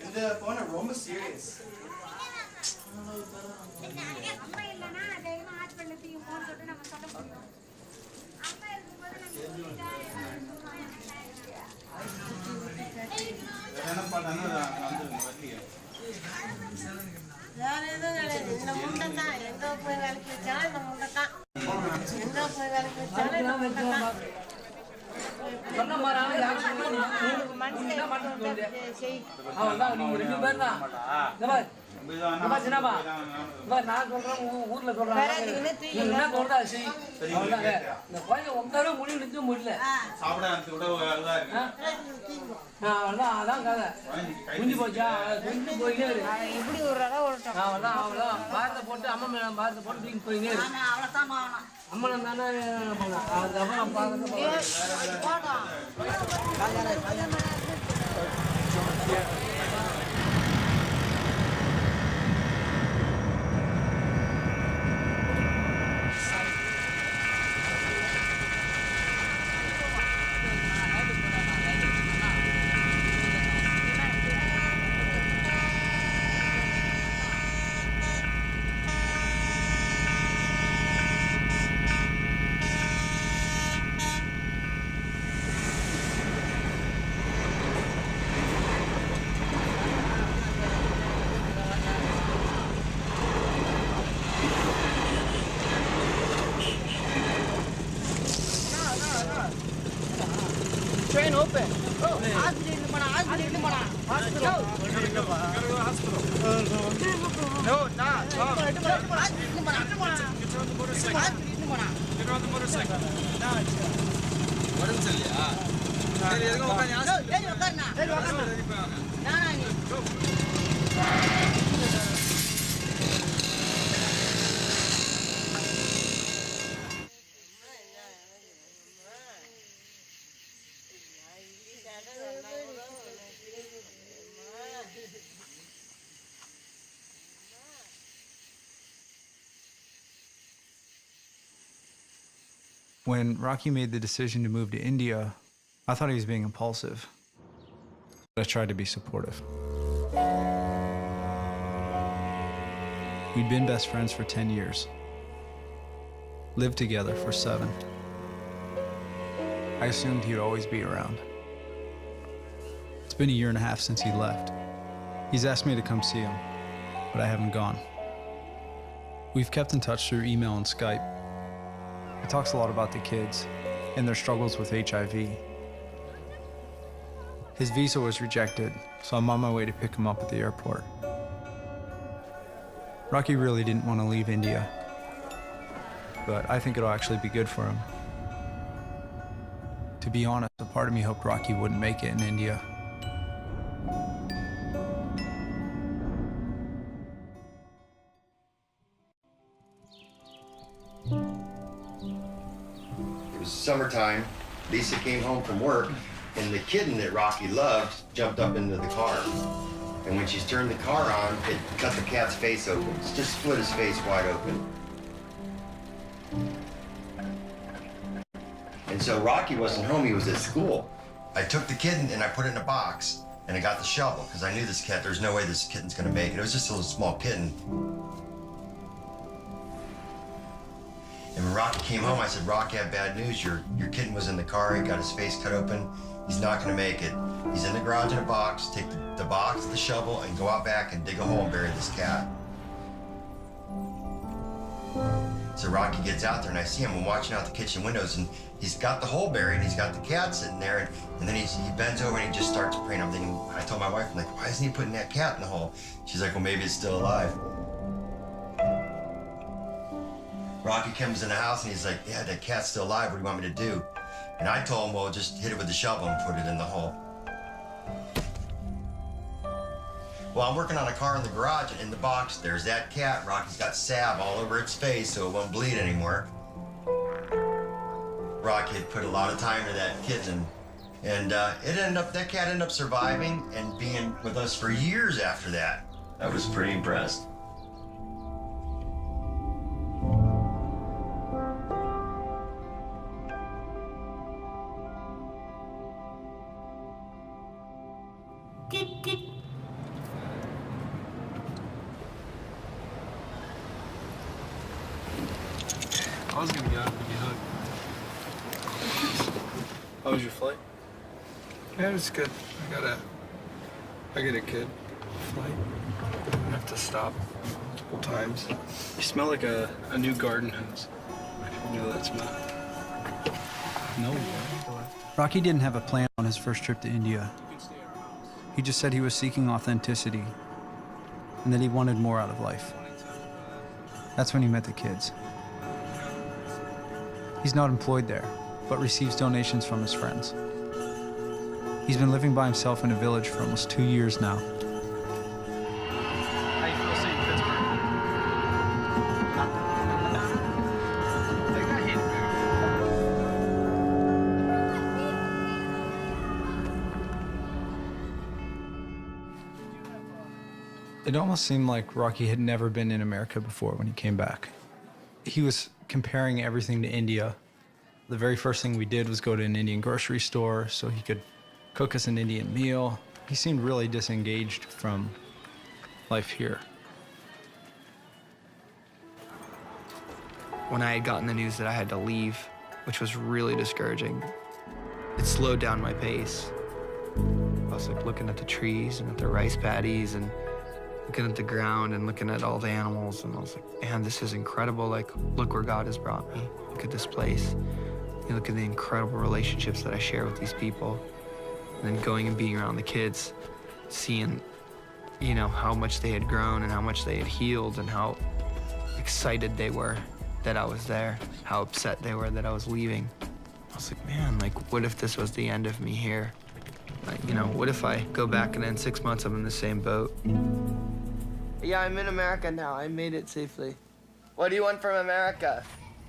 இந்த போன ரொம்ப serious. Train open. Oh, hospital. No, not. Get on the motorcycle. When Rocky made the decision to move to India, I thought he was being impulsive. I tried to be supportive. We'd been best friends for 10 years, lived together for 7. I assumed he would always be around. It's been a year and a half since he left. He's asked me to come see him, but I haven't gone. We've kept in touch through email and Skype. He talks a lot about the kids and their struggles with HIV. His visa was rejected, so I'm on my way to pick him up at the airport. Rocky really didn't want to leave India, but I think it'll actually be good for him. To be honest, a part of me hoped Rocky wouldn't make it in India. Summertime, Lisa came home from work, and the kitten that Rocky loved jumped up into the car. And when she's turned the car on, it cut the cat's face open. It's just split his face wide open. And so Rocky wasn't home, he was at school. I took the kitten and I put it in a box, and I got the shovel, because I knew this cat, there's no way this kitten's gonna make it. It was just a little small kitten. And when Rocky came home, I said, Rocky, I have bad news. Your kitten was in the car. He got his face cut open. He's not going to make it. He's in the garage in a box. Take the box, the shovel, and go out back and dig a hole and bury this cat. So Rocky gets out there, and I see him watching out the kitchen windows, and he's got the hole buried. He's got the cat sitting there, and then he bends over and he just starts praying. I'm thinking, I told my wife, I'm like, why isn't he putting that cat in the hole? She's like, well, maybe it's still alive. Rocky comes in the house and he's like, yeah, that cat's still alive. What do you want me to do? And I told him, well, just hit it with the shovel and put it in the hole. Well, I'm working on a car in the garage, and in the box, there's that cat. Rocky's got salve all over its face so it won't bleed anymore. Rocky had put a lot of time into that kitten, and that cat ended up surviving and being with us for years after that. I was pretty impressed. I was gonna get out and give you a hug. How was your flight? Yeah, it was good. I get a good flight. I have to stop multiple times. You smell like a new garden hose. You know that smell? No. Rocky didn't have a plan on his first trip to India. He just said he was seeking authenticity and that he wanted more out of life. That's when he met the kids. He's not employed there, but receives donations from his friends. He's been living by himself in a village for almost 2 years now. How you feel seeing Pittsburgh? Like, I hate It almost seemed like Rocky had never been in America before when he came back. He was comparing everything to India. The very first thing we did was go to an Indian grocery store so he could cook us an Indian meal. He seemed really disengaged from life here. When I had gotten the news that I had to leave, which was really discouraging, it slowed down my pace. I was like looking at the trees and at the rice paddies and looking at the ground and looking at all the animals, and I was like, man, this is incredible. Like, look where God has brought me. Look at this place. You look at the incredible relationships that I share with these people. And then going and being around the kids, seeing, you know, how much they had grown and how much they had healed and how excited they were that I was there, how upset they were that I was leaving. I was like, man, like, what if this was the end of me here? Like, you know, what if I go back and in 6 months I'm in the same boat? Yeah, I'm in America now. I made it safely. What do you want from America?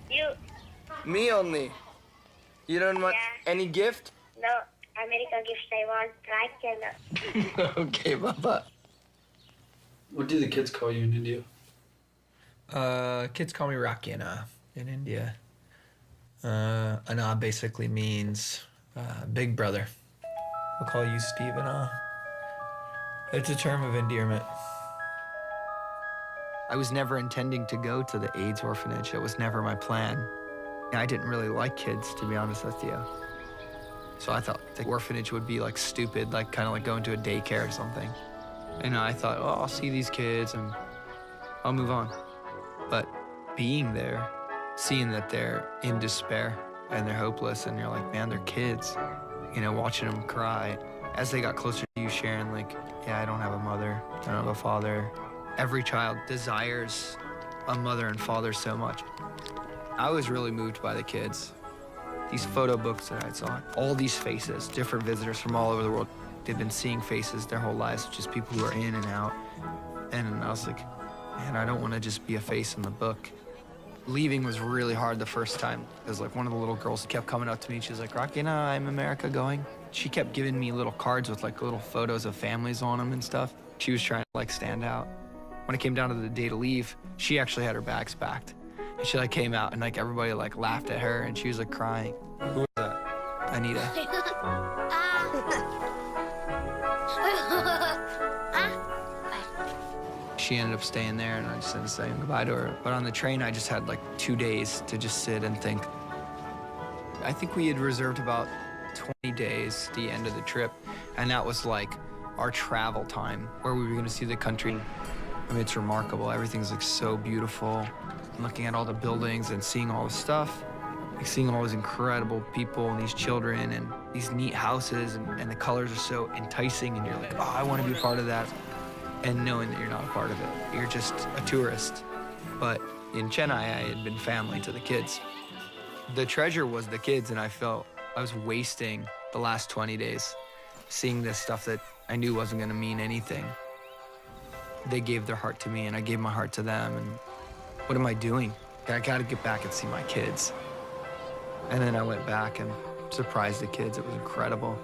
You. Me only. You don't want any gift? No, American gifts I want right now. Okay, Papa. What do the kids call you in India? Kids call me Rakina in India. Ana basically means big brother. We'll call you Steve Ana. It's a term of endearment. I was never intending to go to the AIDS orphanage. It was never my plan. I didn't really like kids, to be honest with you. So I thought the orphanage would be like stupid, like kind of like going to a daycare or something. And I thought, oh, I'll see these kids and I'll move on. But being there, seeing that they're in despair and they're hopeless and you're like, man, they're kids. You know, watching them cry. As they got closer to you, sharing like, yeah, I don't have a mother, I don't have a father. Every child desires a mother and father so much. I was really moved by the kids. These photo books that I saw, all these faces, different visitors from all over the world. They've been seeing faces their whole lives, just people who are in and out. And I was like, man, I don't want to just be a face in the book. Leaving was really hard the first time, because like one of the little girls kept coming up to me. She was like, Rakina, I'm America going. She kept giving me little cards with like little photos of families on them and stuff. She was trying to like stand out. When it came down to the day to leave, she actually had her bags packed. And she like came out and like everybody like laughed at her and she was like crying. Who was that? Anita. She ended up staying there and I just ended up saying goodbye to her. But on the train, I just had like 2 days to just sit and think. I think we had reserved about 20 days, the end of the trip. And that was like our travel time where we were gonna see the country. I mean, it's remarkable. Everything's like so beautiful. Looking at all the buildings and seeing all the stuff, like seeing all these incredible people and these children and these neat houses and the colors are so enticing and you're like, oh, I want to be a part of that. And knowing that you're not a part of it, you're just a tourist. But in Chennai, I had been family to the kids. The treasure was the kids, and I felt I was wasting the last 20 days seeing this stuff that I knew wasn't gonna mean anything. They gave their heart to me and I gave my heart to them, and what am I doing? I gotta get back and see my kids. And then I went back and surprised the kids. It was incredible.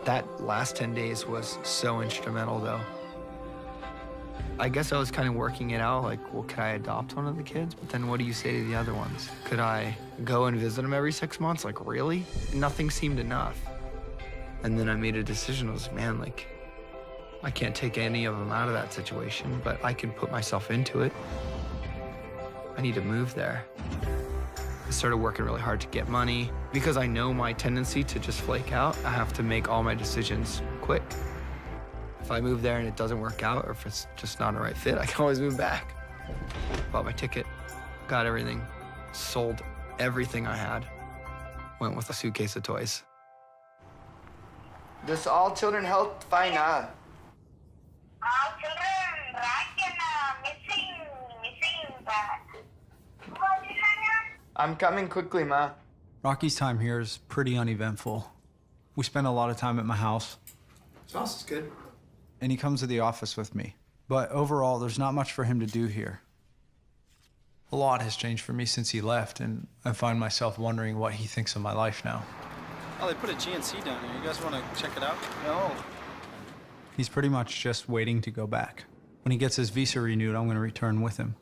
That last 10 days was so instrumental though. I guess I was kind of working it out, like, well, could I adopt one of the kids? But then what do you say to the other ones? Could I go and visit them every 6 months? Like, really? Nothing seemed enough. And then I made a decision. I was like, man, like, I can't take any of them out of that situation, but I can put myself into it. I need to move there. I started working really hard to get money. Because I know my tendency to just flake out, I have to make all my decisions quick. If I move there and it doesn't work out, or if it's just not a right fit, I can always move back. Bought my ticket, got everything, sold everything I had, went with a suitcase of toys. Does all children health fine now? All children missing, but I'm coming quickly, Ma. Rocky's time here is pretty uneventful. We spend a lot of time at my house. His house is good. And he comes to the office with me. But overall, there's not much for him to do here. A lot has changed for me since he left, and I find myself wondering what he thinks of my life now. Oh, they put a GNC down here. You guys want to check it out? No. He's pretty much just waiting to go back. When he gets his visa renewed, I'm going to return with him.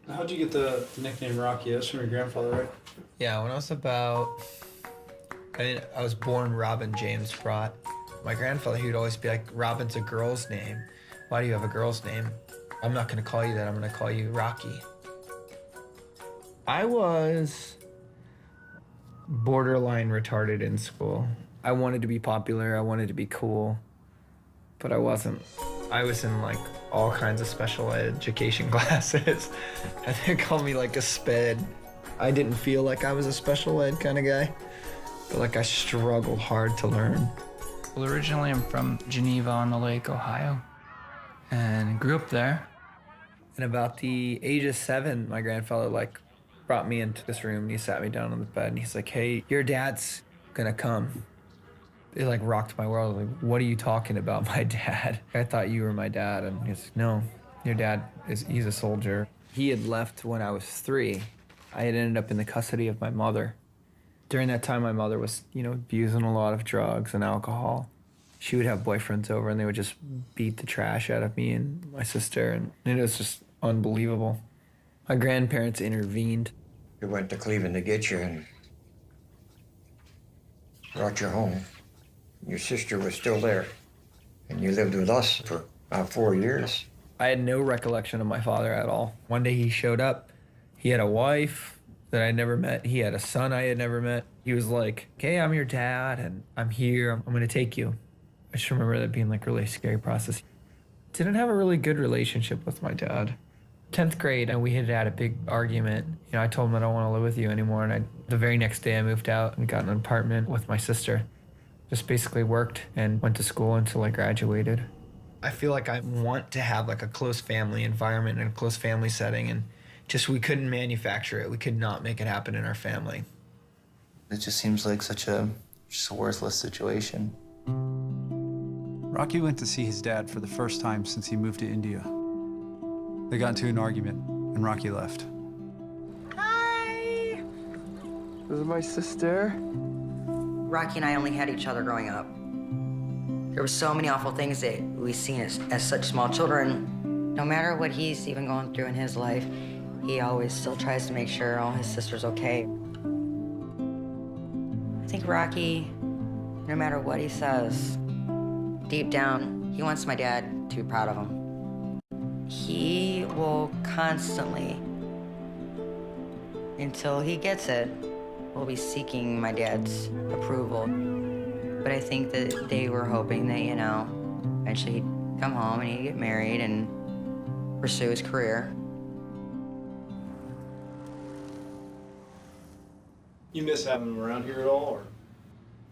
How'd you get the nickname Rocky? That's from your grandfather, right? Yeah, when I was about, I was born Robin James Brott. My grandfather, he would always be like, Robin's a girl's name. Why do you have a girl's name? I'm not gonna call you that, I'm gonna call you Rocky. I was borderline retarded in school. I wanted to be popular, I wanted to be cool, but I wasn't. I was in like all kinds of special education classes. I think they called me like a sped. I didn't feel like I was a special ed kind of guy, but like I struggled hard to learn. Well, originally I'm from Geneva on the Lake, Ohio, and grew up there. And about the age of 7, my grandfather like brought me into this room and he sat me down on the bed and he's like, hey, your dad's gonna come. It like rocked my world. Like, what are you talking about, my dad? I thought you were my dad. And he's like, no, your dad he's a soldier. He had left when I was 3. I had ended up in the custody of my mother. During that time, my mother was, abusing a lot of drugs and alcohol. She would have boyfriends over and they would just beat the trash out of me and my sister. And it was just unbelievable. My grandparents intervened. We went to Cleveland to get you and brought you home. Your sister was still there, and you lived with us for about 4 years. I had no recollection of my father at all. One day he showed up. He had a wife that I never met. He had a son I had never met. He was like, okay, I'm your dad, and I'm here. I'm gonna take you. I just remember that being like a really scary process. Didn't have a really good relationship with my dad. 10th grade, and we had had a big argument. I told him I don't want to live with you anymore, and the very next day I moved out and got an apartment with my sister. Just basically worked and went to school until I graduated. I feel like I want to have like a close family environment and a close family setting, and just we couldn't manufacture it. We could not make it happen in our family. It just seems like such a worthless situation. Rocky went to see his dad for the first time since he moved to India. They got into an argument, and Rocky left. Hi! This is my sister. Rocky and I only had each other growing up. There were so many awful things that we've seen as such small children. No matter what he's even going through in his life, he always still tries to make sure all his sister's okay. I think Rocky, no matter what he says, deep down, he wants my dad to be proud of him. He will constantly, until he gets it, will be seeking my dad's approval. But I think that they were hoping that, eventually he'd come home and he'd get married and pursue his career. You miss having him around here at all, or?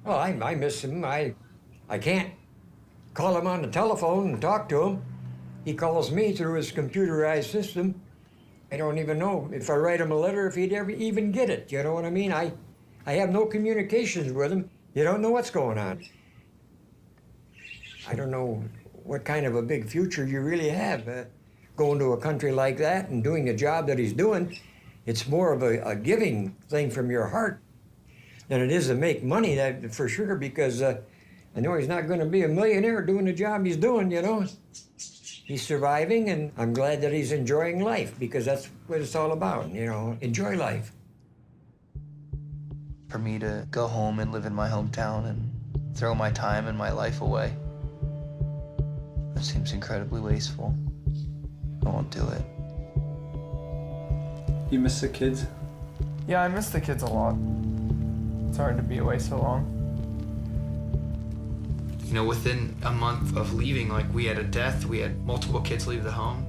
Well, I miss him. I can't call him on the telephone and talk to him. He calls me through his computerized system. I don't even know if I write him a letter if he'd ever even get it. You know what I mean? I have no communications with him. You don't know what's going on. I don't know what kind of a big future you really have going to a country like that and doing the job that he's doing. It's more of a giving thing from your heart than it is to make money, that for sure, because I know he's not going to be a millionaire doing the job he's doing, He's surviving, and I'm glad that he's enjoying life, because that's what it's all about, enjoy life. for me to go home and live in my hometown and throw my time and my life away. That seems incredibly wasteful. I won't do it. You miss the kids? Yeah, I miss the kids a lot. It's hard to be away so long. You know, within a month of leaving, like, we had a death, we had multiple kids leave the home.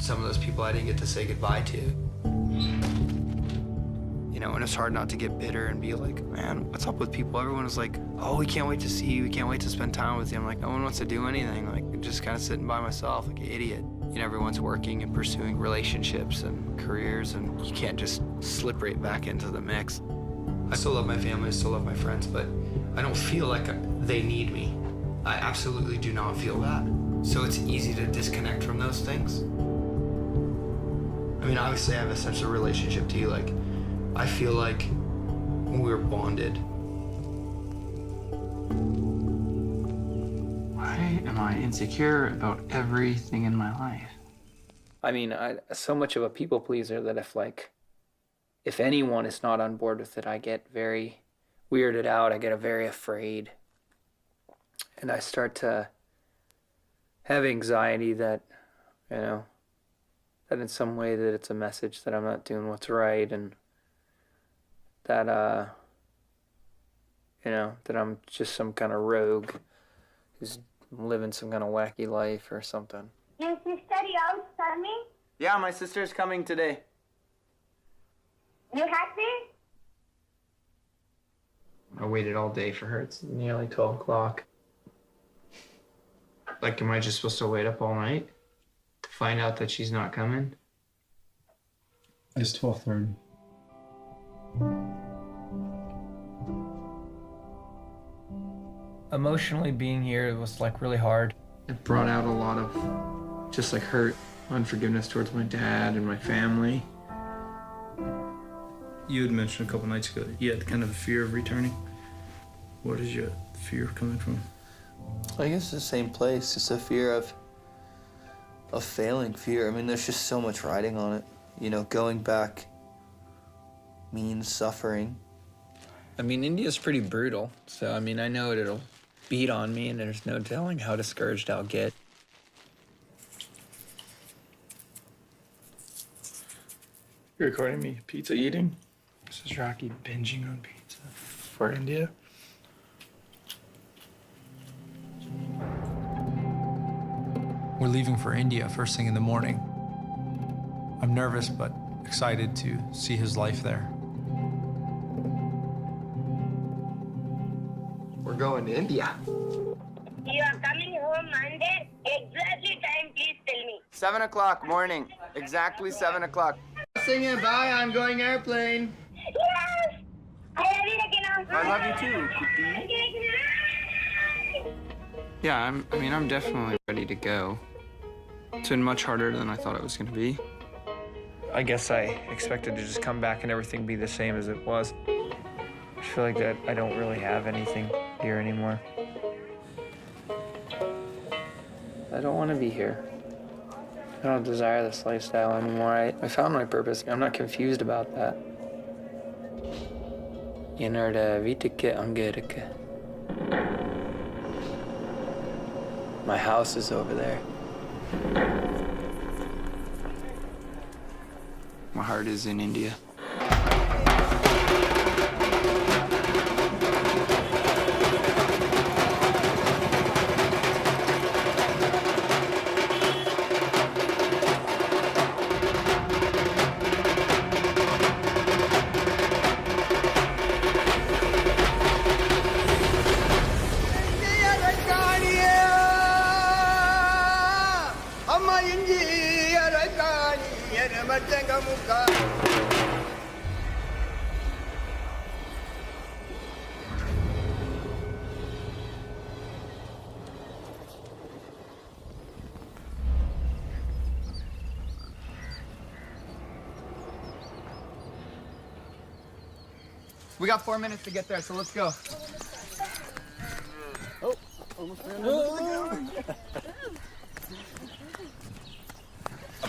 Some of those people I didn't get to say goodbye to. You know, and it's hard not to get bitter and be like, man, what's up with people? Everyone was like, oh, we can't wait to see you, we can't wait to spend time with you. I'm like, no one wants to do anything. Like, just kind of sitting by myself like an idiot. You know, everyone's working and pursuing relationships and careers, and you can't just slip right back into the mix. I still love my family, I still love my friends, but I don't feel like they need me. I absolutely do not feel that. So it's easy to disconnect from those things. I mean, obviously I have a sense of relationship to you. Like, I feel like we're bonded. Why am I insecure about everything in my life? I mean, I'm so much of a people pleaser that if anyone is not on board with it, I get very weirded out. I get very afraid. And I start to have anxiety that, you know, that in some way that it's a message that I'm not doing what's right, and that, you know, that I'm just some kind of rogue who's living some kind of wacky life or something. Your sister is coming? Yeah, my sister's coming today. You happy? I waited all day for her. It's nearly 12 o'clock. Like, am I just supposed to wait up all night to find out that she's not coming? It's 12:30. Emotionally being here was like really hard. It brought out a lot of just like hurt, unforgiveness towards my dad and my family. You had mentioned a couple nights ago that you had kind of a fear of returning. What is your fear coming from? I guess the same place. It's a fear of failing, fear. I mean, there's just so much riding on it. You know, going back means suffering. I mean, India's pretty brutal, so I mean, I know it'll beat on me, and there's no telling how discouraged I'll get. You're recording me pizza eating? This is Rocky binging on pizza for India. We're leaving for India first thing in the morning. I'm nervous but excited to see his life there. We're going to India. You are coming home Monday? Exactly time, please tell me. 7 o'clock morning. Exactly 7 o'clock. Singing bye, I'm going airplane. Yes! I love you, I love you too, Yeah, I'm definitely ready to go. It's been much harder than I thought it was going to be. I guess I expected to just come back and everything be the same as it was. I feel like that I don't really have anything here anymore. I don't want to be here. I don't desire this lifestyle anymore. I found my purpose. I'm not confused about that. My house is over there. My heart is in India. We got 4 minutes to get there, so let's go. Oh, almost ran over.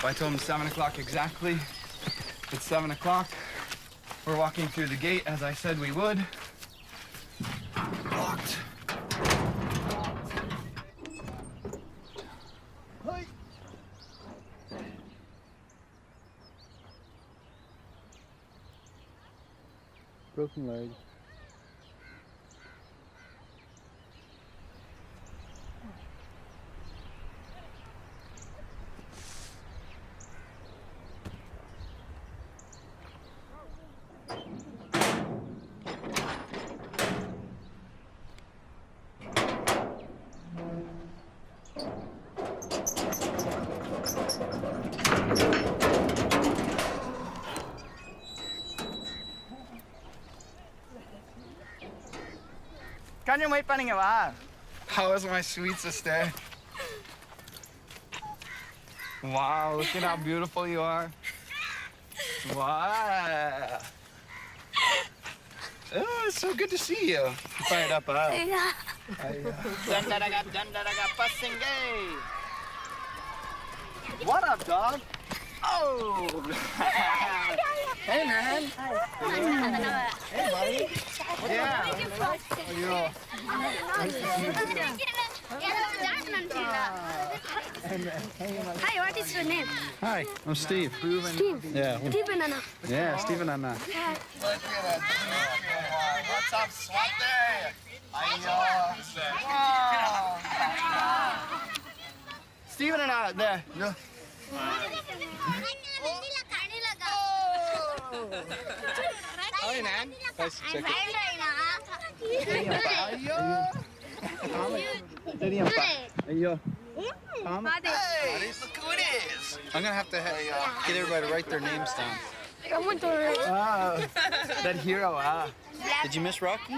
I told him 7 o'clock exactly. It's 7 o'clock. We're walking through the gate as I said we would. Locked. Broken leg. How was my sweet sister? Wow, look at how beautiful you are. Wow. Oh, it's so good to see you. Fired up, huh? Yeah. What up, dog? Oh! Hey, man. Hey, buddy. Yeah. Hi, what is your name? Hi, I'm Steve. Steve. Yeah. Steven Anna. Yeah, Steve and Anna. What's up, Swati? Steven and I, there. No. Hi, man. Nice to check Yo. Hey, look who it is. I'm gonna have to get everybody to write their names down. Wow. That hero, huh? Did you miss Rocky?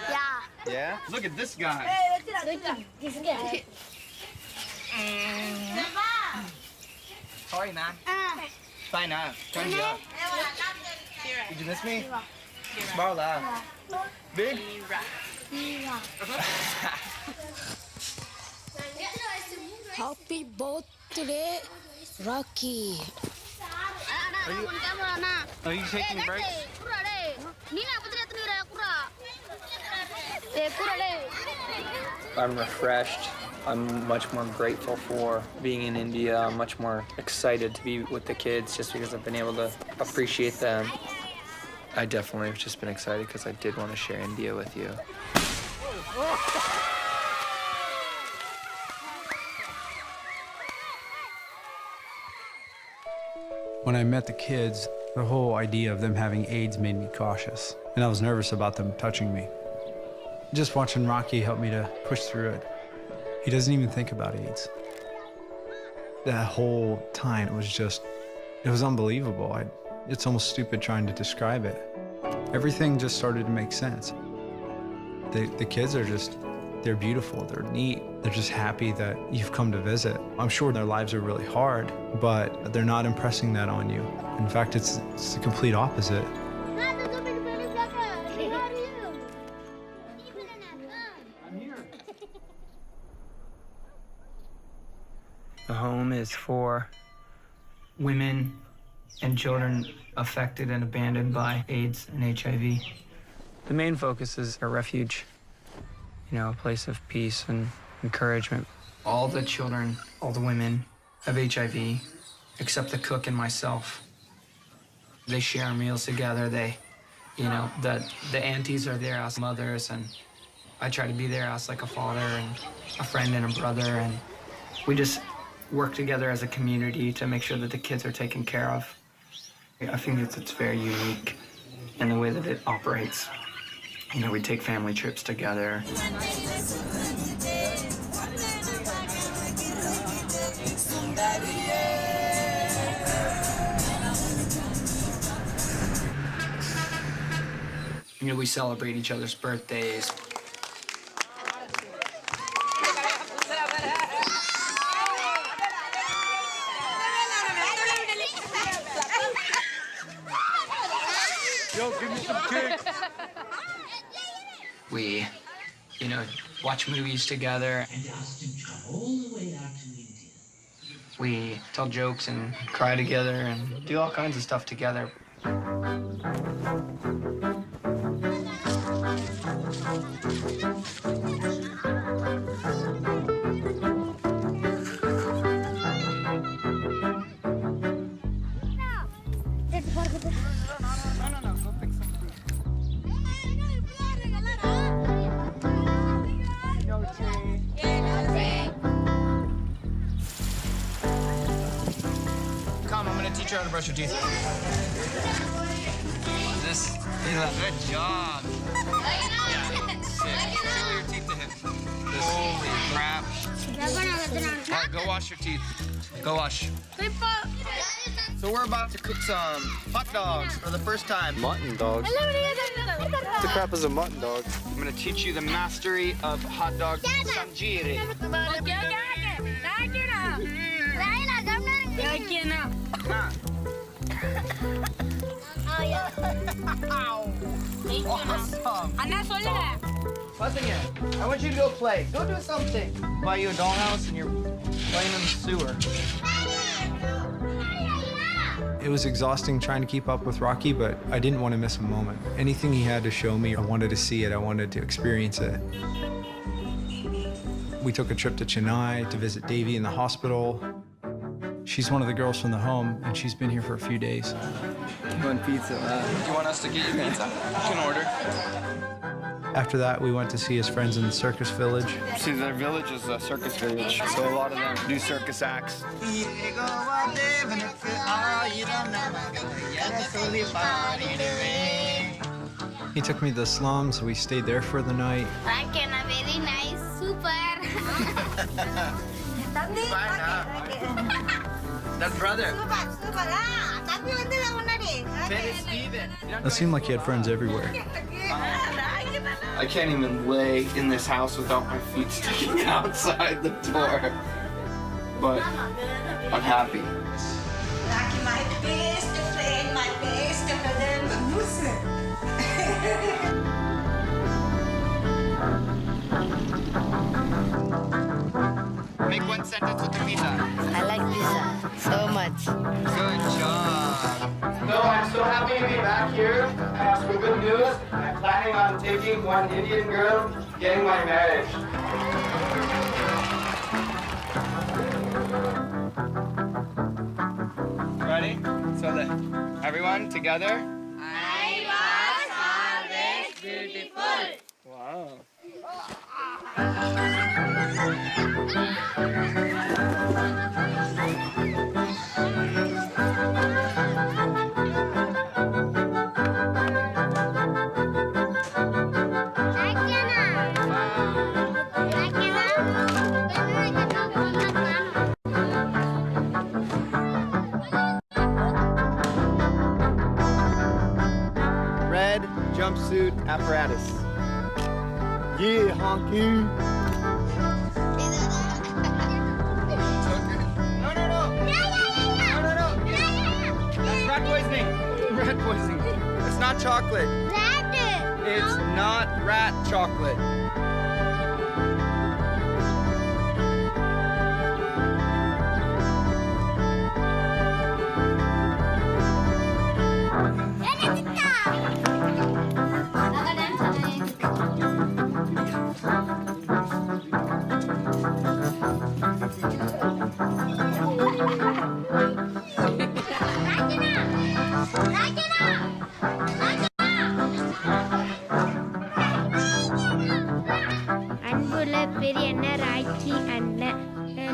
Yeah. Yeah? Look at this guy. This guy. Sorry, man. Fine, now. Turn you up. Did you miss me? Small, Big? Happy birthday, Rocky. Are you taking breaks? I'm refreshed. I'm much more grateful for being in India. I'm much more excited to be with the kids just because I've been able to appreciate them. I definitely have just been excited because I did want to share India with you. When I met the kids, the whole idea of them having AIDS made me cautious, and I was nervous about them touching me. Just watching Rocky help me to push through it. He doesn't even think about AIDS. That whole time, it was unbelievable. It's almost stupid trying to describe it. Everything just started to make sense. The kids are they're beautiful, they're neat, they're just happy that you've come to visit. I'm sure their lives are really hard, but they're not impressing that on you. In fact, it's the complete opposite. The home is for women and children affected and abandoned by AIDS and HIV. The main focus is a refuge, a place of peace and encouragement. All the children, all the women have HIV, except the cook and myself. They share meals together. The aunties are there as mothers, and I try to be there as like a father and a friend and a brother, and we just work together as a community to make sure that the kids are taken care of. I think it's very unique in the way that it operates. We take family trips together. We celebrate each other's birthdays. Yo, give me some cake. We, watch movies together. We tell jokes and cry together and do all kinds of stuff together. Come, I'm gonna teach you how to brush your teeth. This, good job. Yeah, sick. Show your teeth to him. Holy crap. All right, go wash your teeth. Go wash. So we're about to cook some hot dogs for the first time. Mutton dogs? What the crap is a mutton dog? I'm gonna teach you the mastery of hot dog sanjiri. Awesome. I want you to go play. Go do something. Buy you a dollhouse and you're playing in the sewer. It was exhausting trying to keep up with Rocky, but I didn't want to miss a moment. Anything he had to show me, I wanted to see it, I wanted to experience it. We took a trip to Chennai to visit Davy in the hospital. She's one of the girls from the home, and she's been here for a few days. You want pizza? Do you want us to get you pizza? You can order. After that, we went to see his friends in the circus village. See, their village is a circus village, so a lot of them do circus acts. He took me to the slums, we stayed there for the night. Very nice, super. That's brother. It seemed like he had friends everywhere. I can't even lay in this house without my feet sticking outside the door. But I'm happy. My best friend, my best Make one sentence with the pizza. I like pizza so much. Good job. So I'm so happy to be back here. I have some good news. I'm planning on taking one Indian girl, getting my marriage. Ready? So that everyone together. I was always beautiful. Wow. Red jumpsuit apparatus. Yeah, honky. That's rat poisoning. Rat poisoning. It's not chocolate. It's not rat chocolate.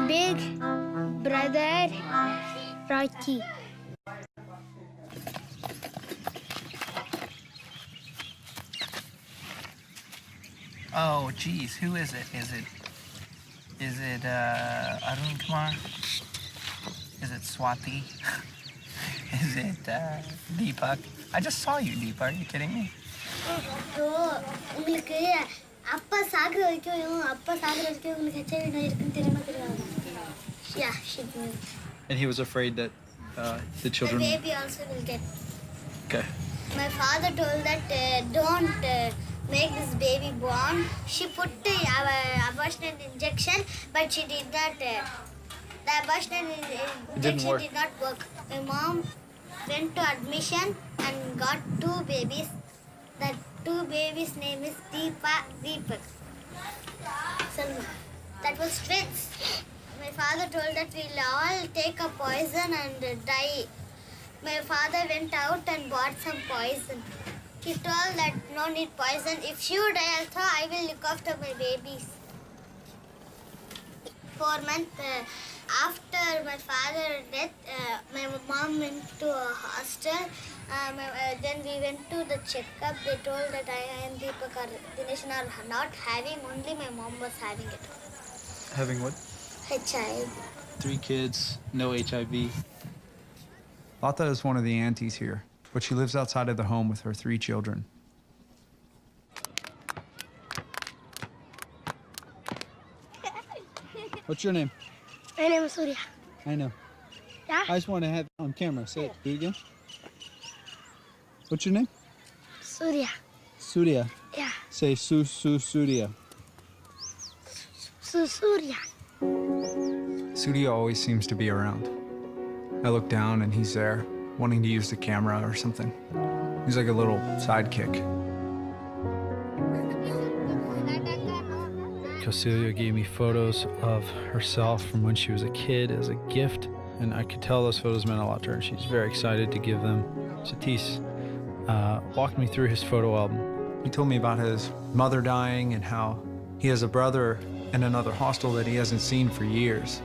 Big brother Rocky. Oh, geez, who is it? Is it Arun Kumar? Is it Swati? Is it Deepak? I just saw you, Deepak. Are you kidding me? Yeah, she did. And he was afraid that the children... The baby also will get. Okay. My father told that don't make this baby born. She put the abortion injection, but she did not. The abortion injection didn't work. did not work. My mom went to admission and got 2 babies. The 2 babies' name is Deepak. So that was twins. My father told that we'll all take a poison and die. My father went out and bought some poison. He told that no need poison. If you die also, I will look after my babies. 4 months after my father's death, my mom went to a hostel. Then we went to the checkup. They told that I and Deepak or Dinesh are not having, only my mom was having it. Having what? HIV. 3 kids, no HIV. Lata is one of the aunties here, but she lives outside of the home with her 3 children. What's your name? My name is Surya. I know. Yeah? I just want to have it on camera. Say it. Do it again. What's your name? Surya. Surya. Yeah. Say Surya. Surya. Surya always seems to be around. I look down and he's there, wanting to use the camera or something. He's like a little sidekick. Cecilia gave me photos of herself from when she was a kid as a gift, and I could tell those photos meant a lot to her, and she's very excited to give them. Satish walked me through his photo album. He told me about his mother dying and how he has a brother in another hostel that he hasn't seen for years.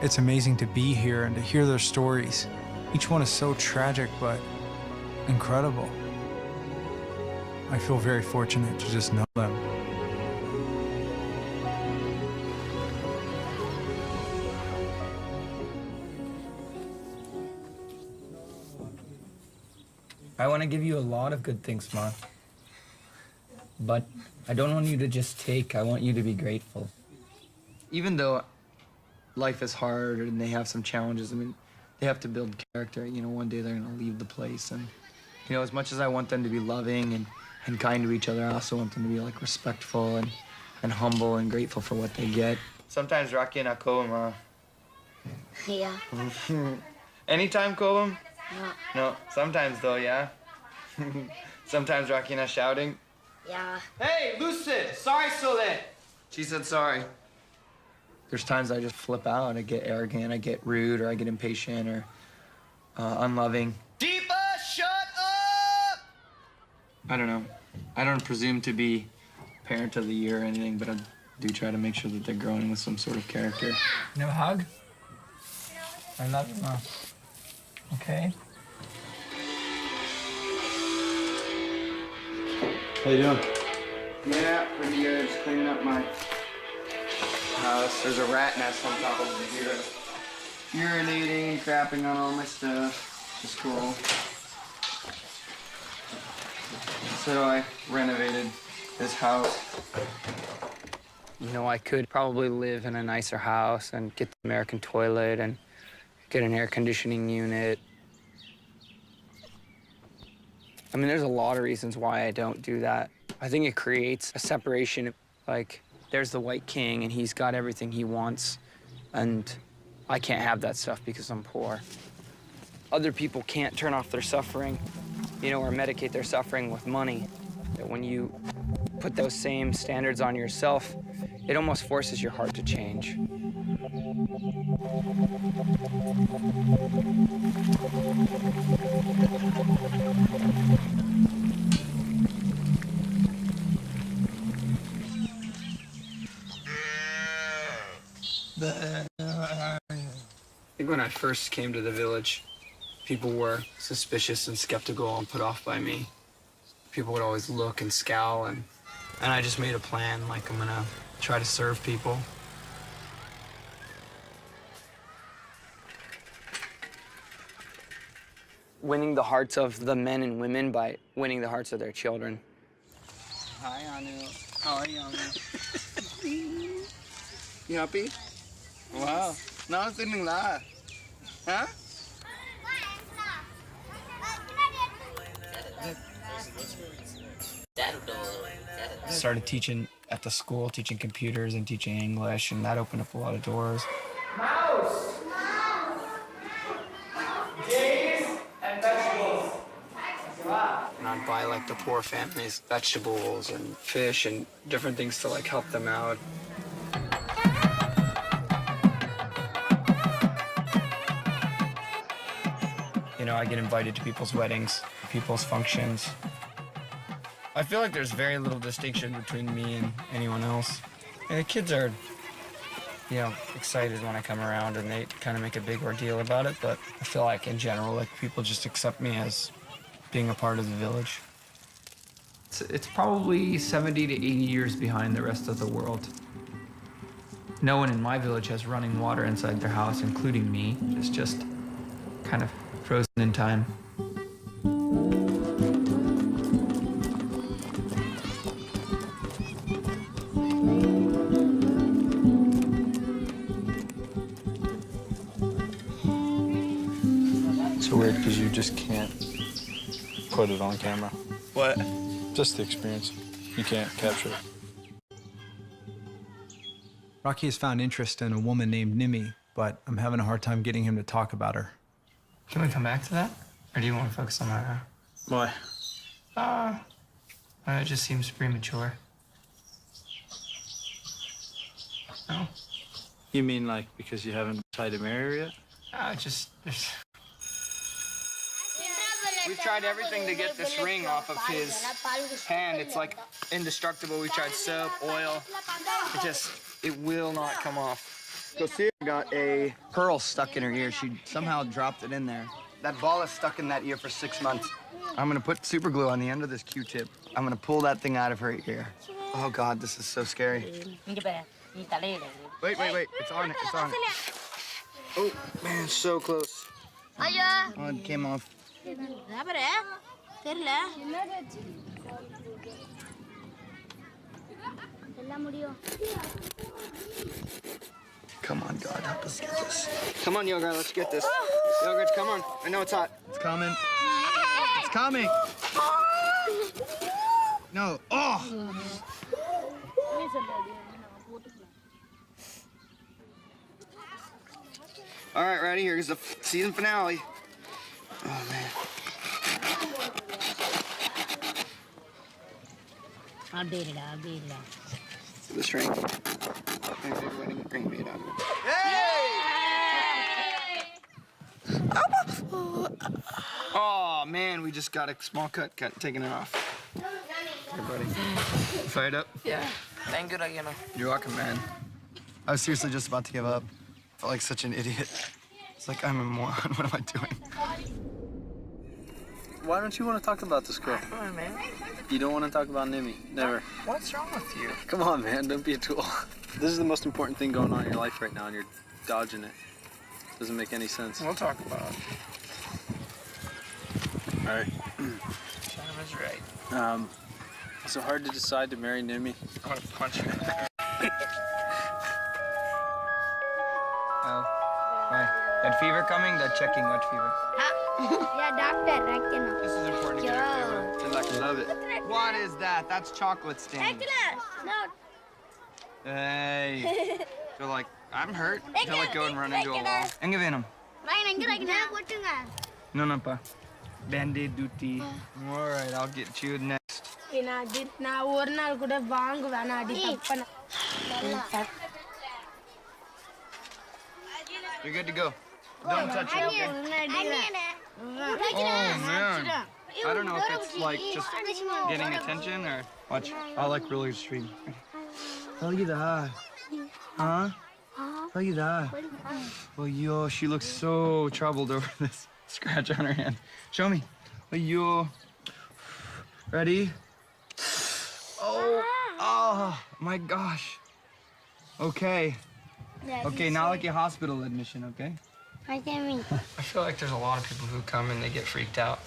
It's amazing to be here and to hear their stories. Each one is so tragic, but incredible. I feel very fortunate to just know them. I want to give you a lot of good things, Ma. But I don't want you to just take, I want you to be grateful. Even though life is hard and they have some challenges, I mean, they have to build character. You know, one day they're going to leave the place. And, you know, as much as I want them to be loving and kind to each other, I also want them to be, like, respectful and humble and grateful for what they get. Sometimes Rocky and I call them, Yeah. Anytime call them? No. No. Sometimes, though, yeah? Sometimes Rocky and I shouting. Yeah. Hey, Lucid! Sorry, Soledad! She said sorry. There's times I just flip out. I get arrogant, I get rude, or I get impatient, or unloving. Deepa, shut up! I don't know. I don't presume to be parent of the year or anything, but I do try to make sure that they're growing with some sort of character. You have a hug? I love you, Mom. Okay? How you doing? Yeah, pretty good. Just cleaning up my house. There's a rat nest on top of the computer. Urinating and crapping on all my stuff. It's cool. So I renovated this house. You know, I could probably live in a nicer house and get the American toilet and get an air conditioning unit. I mean, there's a lot of reasons why I don't do that. I think it creates a separation. Like, there's the white king, and he's got everything he wants, and I can't have that stuff because I'm poor. Other people can't turn off their suffering, you know, or medicate their suffering with money. That when you put those same standards on yourself, it almost forces your heart to change. I think when I first came to the village, people were suspicious and skeptical and put off by me. People would always look and scowl, and I just made a plan, like I'm gonna try to serve people. Winning the hearts of the men and women by winning the hearts of their children. Hi, Anu. How are you, Anu? You happy? Wow. Now it's feeling that. Huh? I started teaching at the school, teaching computers and teaching English, and that opened up a lot of doors. Mouse! Jane? and I'd buy like the poor families vegetables and fish and different things to like help them out. You know, I get invited to people's weddings, people's functions. I feel like there's very little distinction between me and anyone else. And the kids are, you know, excited when I come around and they kind of make a big ordeal about it, but I feel like in general, like people just accept me as being a part of the village. It's probably 70 to 80 years behind the rest of the world. No one in my village has running water inside their house, including me. It's just kind of frozen in time. It's weird because you just can't put it on camera. What? Just the experience. You can't capture it. Rocky has found interest in a woman named Nimi, but I'm having a hard time getting him to talk about her. Can we come back to that? Or do you want to focus on that now? Why? It just seems premature. No? You mean like because you haven't tried to marry her yet? There's... We've tried everything to get this ring off of his hand. It's like indestructible. We tried soap, oil. It will not come off. Sophia got a pearl stuck in her ear. She somehow dropped it in there. That ball is stuck in that ear for 6 months. I'm gonna put super glue on the end of this Q-tip. I'm gonna pull that thing out of her ear. Oh God, this is so scary. Wait, it's on it, it's on it. Oh, man, so close. Oh, it came off. Come on, God, help us get this. Come on, Yoga, let's get this. Yogurt, come on. I know it's hot. It's coming. It's coming. No. Oh! All right, ready? Here's the season finale. Oh, man. I'll beat it. The string. My big wedding ring made out of it. Oh, man, we just got a small cut taking it off. Hey, buddy. You fired up? Yeah. Thank you, Ragina. You're welcome, man. I was seriously just about to give up. I felt like such an idiot. It's like I'm a moron. What am I doing? Why don't you want to talk about this girl? Come on, man. You don't want to talk about Nimi? Never. What's wrong with you? Come on, man. Don't be a tool. This is the most important thing going on in your life right now, and you're dodging it. Doesn't make any sense. We'll talk about it. All right. Shannon was right. Is it hard to decide to marry Nimi? I want to punch you in there. Why? That fever coming? That checking what fever? Yeah, doctor. This is important to get a fever. And I love it. What is that? That's chocolate stain. No. Hey. They're like, I'm hurt. They'll like go and run into a wall. And give in them. No, pa. Band-aid duty. All right, I'll get you next. You're good to go. Don't touch it, okay? Oh, man. I don't know if it's like just getting attention or... Watch. I'll like really stream. Look at that. Huh? Look at that. Oh, yo, she looks so troubled over this scratch on her hand. Show me. Oh, yo. Ready? Oh, my gosh. Okay. Okay, now like a hospital admission, okay? I feel like there's a lot of people who come and they get freaked out.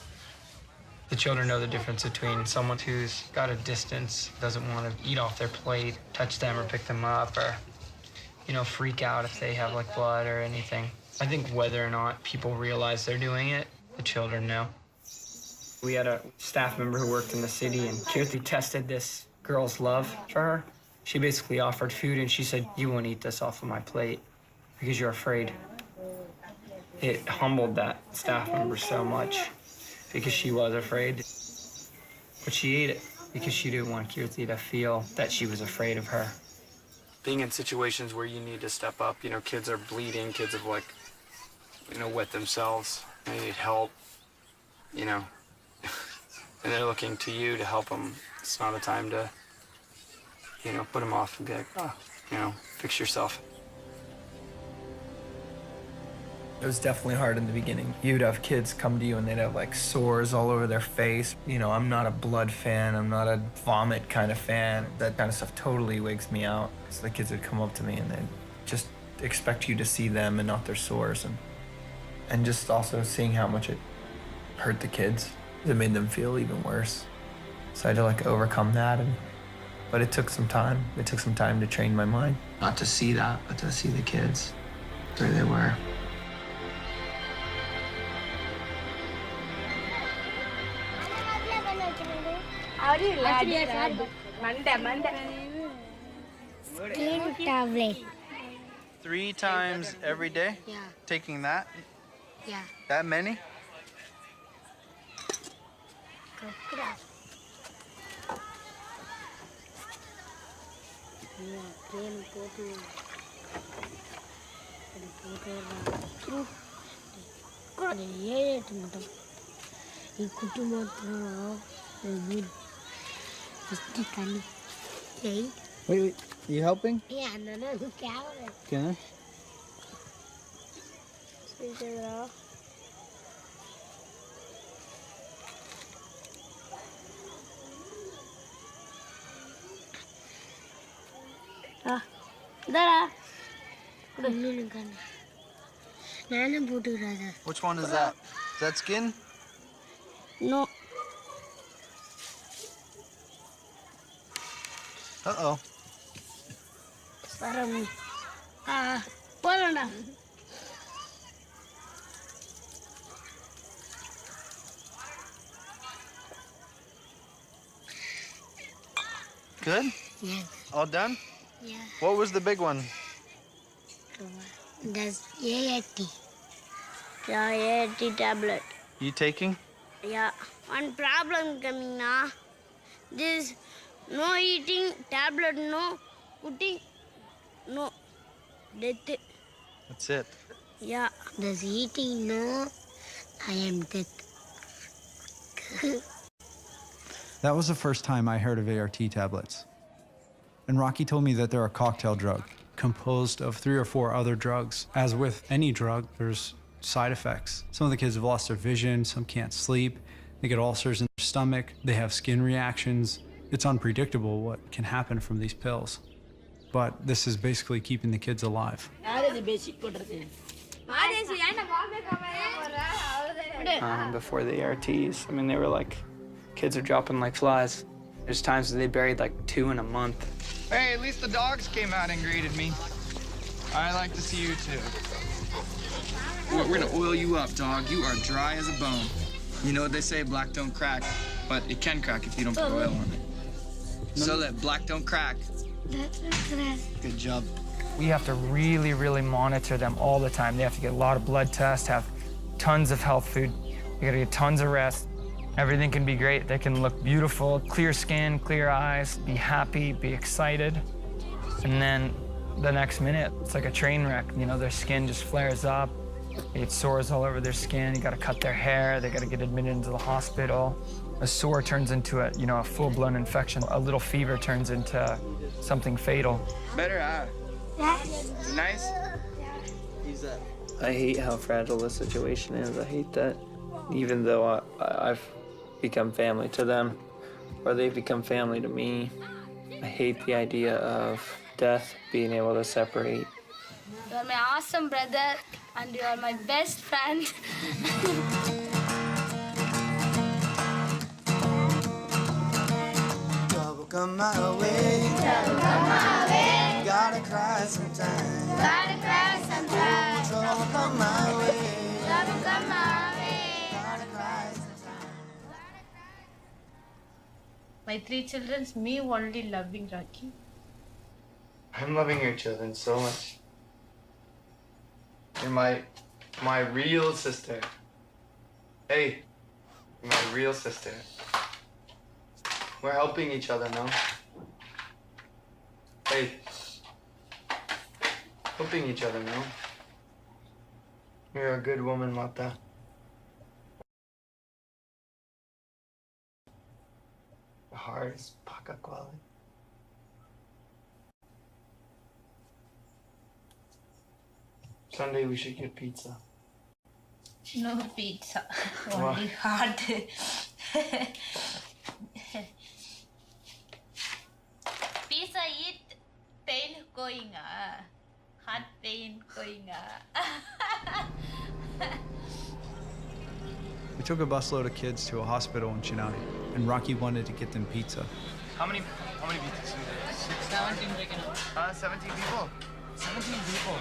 The children know the difference between someone who's got a distance, doesn't want to eat off their plate, touch them or pick them up, or, you know, freak out if they have like blood or anything. I think whether or not people realize they're doing it, the children know. We had a staff member who worked in the city, and Kirti tested this girl's love for her. She basically offered food, and she said, "You won't eat this off of my plate because you're afraid." It humbled that staff member so much because she was afraid. But she ate it because she didn't want Kirti to feel that she was afraid of her. Being in situations where you need to step up, you know, kids are bleeding, kids have like, you know, wet themselves, they need help, you know, and they're looking to you to help them. It's not a time to, you know, put them off and be like, oh, you know, fix yourself. It was definitely hard in the beginning. You'd have kids come to you and they'd have like sores all over their face. You know, I'm not a blood fan, I'm not a vomit kind of fan. That kind of stuff totally wigs me out. So the kids would come up to me and they'd just expect you to see them and not their sores. And just also seeing how much it hurt the kids. It made them feel even worse. So I had to like overcome that. But it took some time. It took some time to train my mind. Not to see that, but to see the kids where they were. Tablet. 3 times every day? Yeah. Taking that? Yeah. That many? Wait, you helping? Yeah, no, Can I? Which one is that? Is that skin? No. Uh-oh. Good? Yeah. All done? Yeah. What was the big one? That's AAT. Yeah, AAT tablet. You taking? Yeah. One problem coming now. This no eating tablet, no putting, no death. That's it. Yeah. This eating, no, I am death. That was the first time I heard of ART tablets. And Rocky told me that they're a cocktail drug composed of 3 or 4 other drugs. As with any drug, there's side effects. Some of the kids have lost their vision, some can't sleep, they get ulcers in their stomach, they have skin reactions. It's unpredictable what can happen from these pills. But this is basically keeping the kids alive. Before the ARTs, I mean, they were like, kids are dropping like flies. There's times that they buried like 2 in a month. Hey, at least the dogs came out and greeted me. I like to see you too. We're gonna oil you up, dog. You are dry as a bone. You know what they say, black don't crack, but it can crack if you don't put oil on it. So that black don't crack. Good job. We have to really, really monitor them all the time. They have to get a lot of blood tests, have tons of health food. They gotta get tons of rest. Everything can be great. They can look beautiful, clear skin, clear eyes, be happy, be excited. And then the next minute, it's like a train wreck. You know, their skin just flares up. They get sores all over their skin. You gotta cut their hair. They gotta get admitted into the hospital. A sore turns into a full-blown infection. A little fever turns into something fatal. Better, nice? I hate how fragile the situation is. I hate that even though I've become family to them, or they've become family to me, I hate the idea of death being able to separate. You are my awesome brother, and you are my best friend. Trouble come my way. Trouble come my way. Gotta cry sometimes. Gotta cry sometimes. Trouble come my way. Trouble come my way. Gotta cry sometimes. My 3 children's me only loving Rocky. I'm loving your children so much. You're my real sister. Hey, you're my real sister. We're helping each other, no? Hey. Helping each other, no? You're a good woman, Mata. The heart is paka quality. Sunday we should get pizza. No pizza, Why? only hard. Pizza eat pain going heart pain going We took a busload of kids to a hospital in Chennai, and Rocky wanted to get them pizza. How many pizzas? 17 taken out. 17 people. 17 people.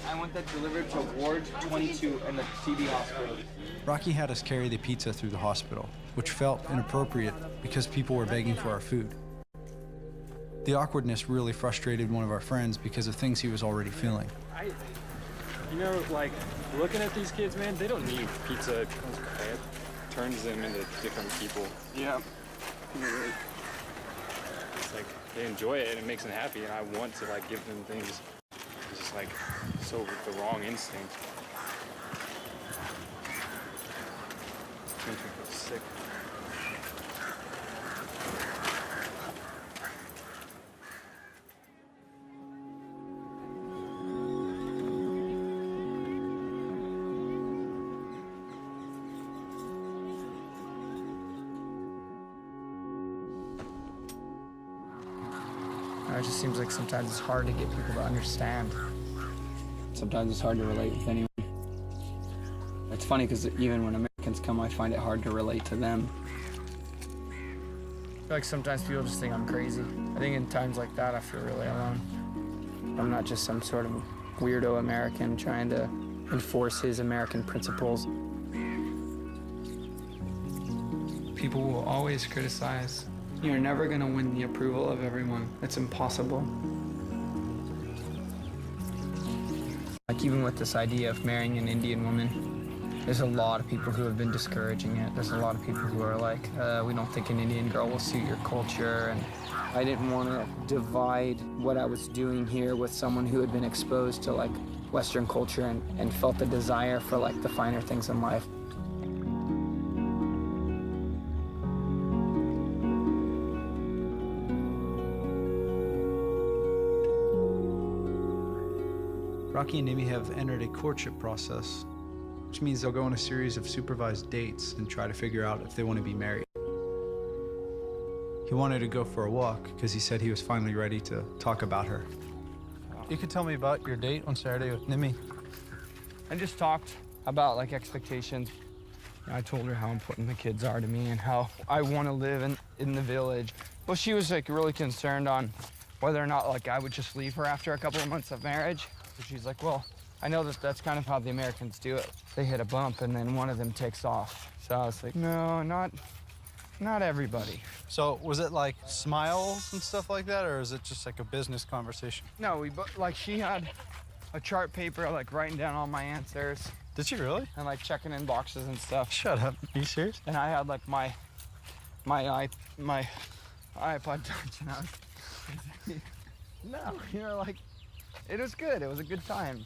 I want that delivered to Ward 22 in the TB hospital. Rocky had us carry the pizza through the hospital, which felt inappropriate because people were begging for our food. The awkwardness really frustrated one of our friends because of things he was already feeling. You know, like, looking at these kids, man, they don't need pizza. It turns them into different people. Yeah. It's like, they enjoy it and it makes them happy, and I want to, like, give them things. It's just, like, so the wrong instinct. It makes me feel sick. It just seems like sometimes it's hard to get people to understand. Sometimes it's hard to relate with anyone. It's funny because even when Americans come, I find it hard to relate to them. I feel like sometimes people just think I'm crazy. I think in times like that, I feel really alone. I'm not just some sort of weirdo American trying to enforce his American principles. People will always criticize. You're never gonna win the approval of everyone. It's impossible. Like even with this idea of marrying an Indian woman, there's a lot of people who have been discouraging it. There's a lot of people who are like, we don't think an Indian girl will suit your culture. And I didn't want to divide what I was doing here with someone who had been exposed to like Western culture and felt the desire for like the finer things in life. Rocky and Nimi have entered a courtship process, which means they'll go on a series of supervised dates and try to figure out if they want to be married. He wanted to go for a walk because he said he was finally ready to talk about her. You could tell me about your date on Saturday with Nimi. I just talked about like expectations. I told her how important the kids are to me and how I want to live in the village. Well, she was like really concerned on whether or not like I would just leave her after a couple of months of marriage. So she's like, well, I know that that's kind of how the Americans do it. They hit a bump and then one of them takes off. So I was like, no, not everybody. So was it like smiles and stuff like that, or is it just like a business conversation? No, like she had a chart paper like writing down all my answers. Did she really? And like checking in boxes and stuff. Shut up. Are you serious? And I had like my iPod Touch and I was no, you know, like it was good. It was a good time.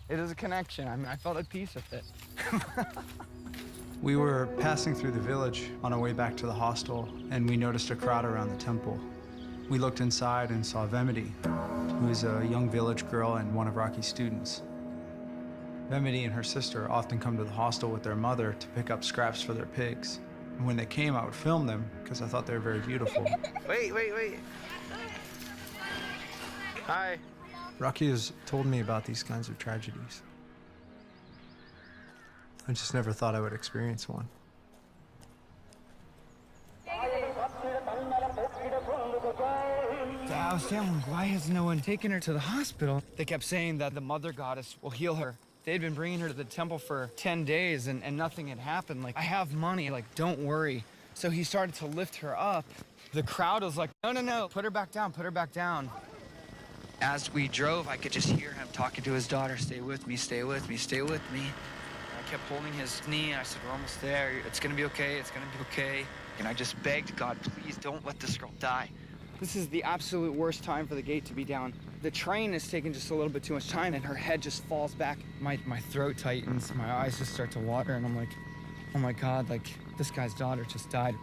It was a connection. I mean, I felt at peace with it. We were passing through the village on our way back to the hostel, and we noticed a crowd around the temple. We looked inside and saw Vemity, who is a young village girl and one of Rocky's students. Vemity and her sister often come to the hostel with their mother to pick up scraps for their pigs. And when they came, I would film them because I thought they were very beautiful. Wait. Hi. Rocky has told me about these kinds of tragedies. I just never thought I would experience one. I was saying, why has no one taken her to the hospital? They kept saying that the mother goddess will heal her. They'd been bringing her to the temple for 10 days and nothing had happened. Like, I have money, like, don't worry. So he started to lift her up. The crowd was like, no, put her back down, put her back down. As we drove, I could just hear him talking to his daughter, stay with me, stay with me, stay with me. I kept holding his knee, and I said, we're almost there. It's gonna be okay, it's gonna be okay. And I just begged God, please don't let this girl die. This is the absolute worst time for the gate to be down. The train is taking just a little bit too much time, and her head just falls back. My throat tightens, my eyes just start to water, and I'm like, oh my God, like, this guy's daughter just died.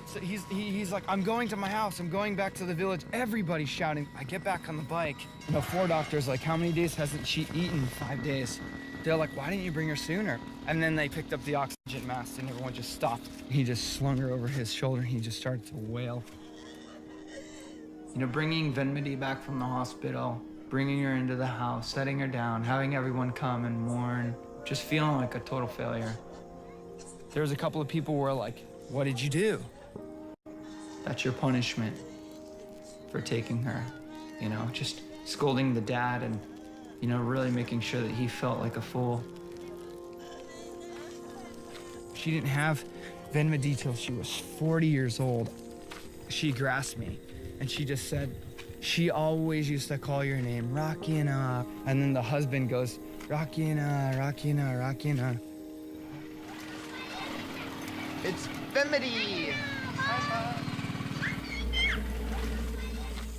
So he's like, I'm going to my house, I'm going back to the village. Everybody's shouting. I get back on the bike. You know, 4 doctors, like, how many days hasn't she eaten? 5 days. They're like, why didn't you bring her sooner? And then they picked up the oxygen mask, and everyone just stopped. He just slung her over his shoulder, and he just started to wail. You know, bringing Venmity back from the hospital, bringing her into the house, setting her down, having everyone come and mourn, just feeling like a total failure. There was a couple of people who were like, what did you do? That's your punishment for taking her. You know, just scolding the dad and, you know, really making sure that he felt like a fool. She didn't have Venmity till she was 40 years old. She grasped me. And she just said, she always used to call your name, Rakina. And then the husband goes, Rakina, Rakina, Rakina. It's Venmity!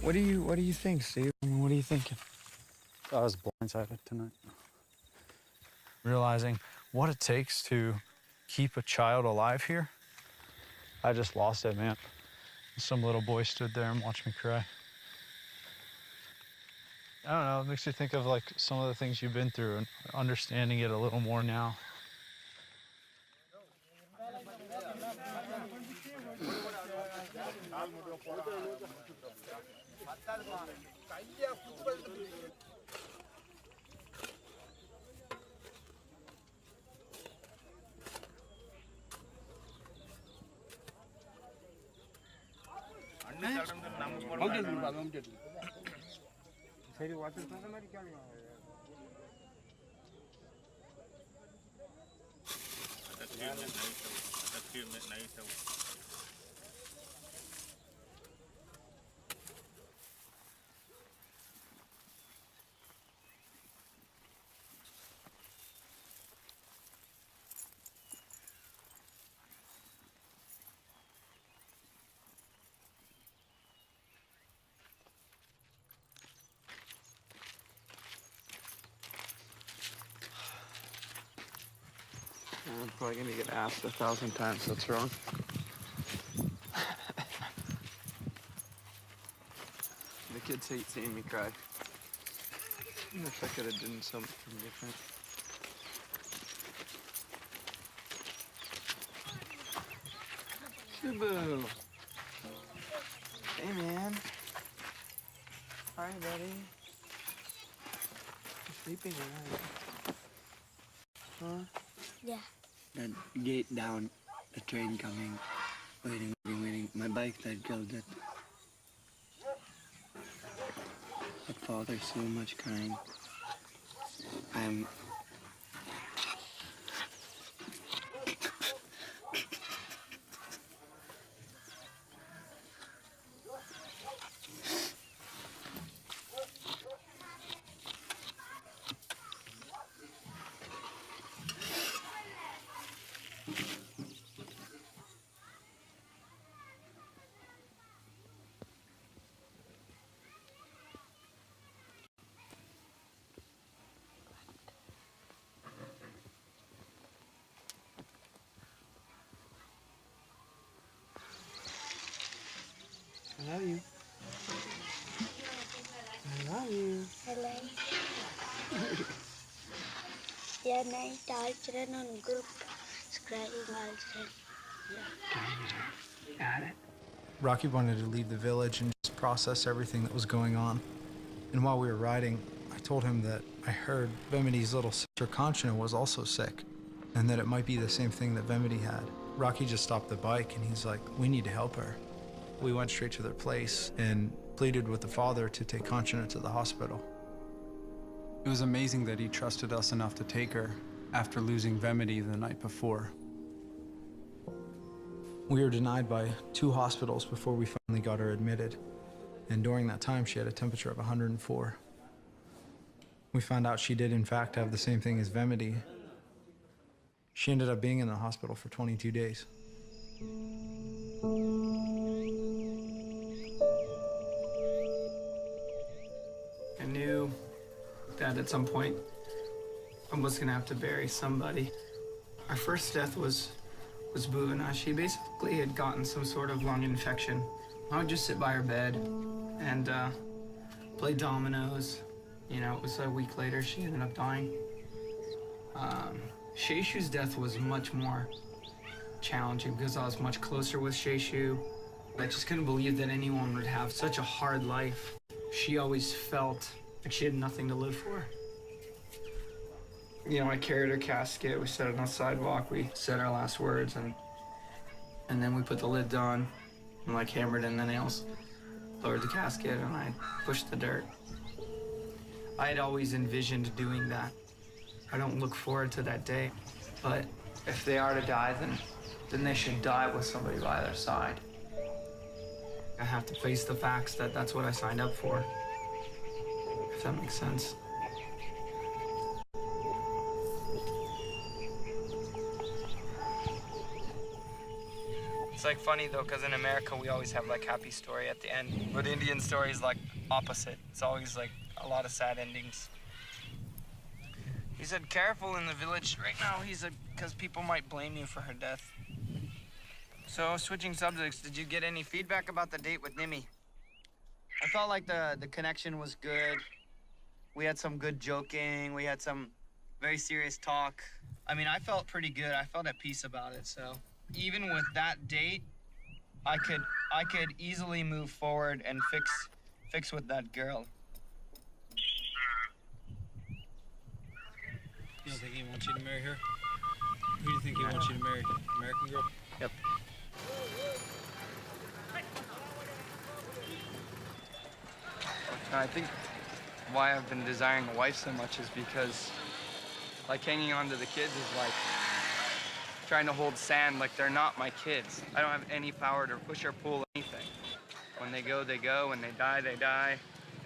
What do you think, Steve? I mean, what are you thinking? I was blindsided tonight. Realizing what it takes to keep a child alive here, I just lost it, man. Some little boy stood there and watched me cry. I don't know, it makes you think of like some of the things you've been through and understanding it a little more now. I'm probably gonna get asked 1,000 times what's wrong. The kids hate seeing me cry. I wish I could have done something different. Shibu! Hey, man. Hi, buddy. You're sleeping tonight. Huh? Yeah. That gate down, the train coming, waiting. My bike that killed it. That father so much crying. I'm I love you. I love you. Hello. Yeah, 9 children on group crying also. Got it. Rocky wanted to leave the village and just process everything that was going on. And while we were riding, I told him that I heard Vemity's little sister Conchina was also sick, and that it might be the same thing that Vemity had. Rocky just stopped the bike and he's like, we need to help her. We went straight to their place and pleaded with the father to take Conchina to the hospital. It was amazing that he trusted us enough to take her after losing Vemity the night before. We were denied by 2 hospitals before we finally got her admitted. And during that time, she had a temperature of 104. We found out she did, in fact, have the same thing as Vemity. She ended up being in the hospital for 22 days. I knew that at some point I was gonna have to bury somebody. Our first death was Buvana. She basically had gotten some sort of lung infection. I would just sit by her bed and play dominoes. You know, it was a week later, she ended up dying. Sheishu's death was much more challenging because I was much closer with Sheishu. I just couldn't believe that anyone would have such a hard life. She always felt like she had nothing to live for. You know, I carried her casket, we set it on the sidewalk, we said our last words, and then we put the lid on and like hammered in the nails, lowered the casket, and I pushed the dirt. I had always envisioned doing that. I don't look forward to that day, but if they are to die, then they should die with somebody by their side. I have to face the facts that that's what I signed up for, if that makes sense. It's like funny though, because in America we always have like happy story at the end, but Indian story is like opposite. It's always like a lot of sad endings. He said, careful in the village. Right now, he said, because people might blame you for her death. So, switching subjects, did you get any feedback about the date with Nimi? I felt like the connection was good. We had some good joking. We had some very serious talk. I mean, I felt pretty good. I felt at peace about it, so. Even with that date, I could easily move forward and fix with that girl. You don't think he wants you to marry her? Who do you think he wants you to marry? American girl? Yep. I think why I've been desiring a wife so much is because, like, hanging on to the kids is like trying to hold sand like they're not my kids. I don't have any power to push or pull anything. When they go, they go. When they die, they die.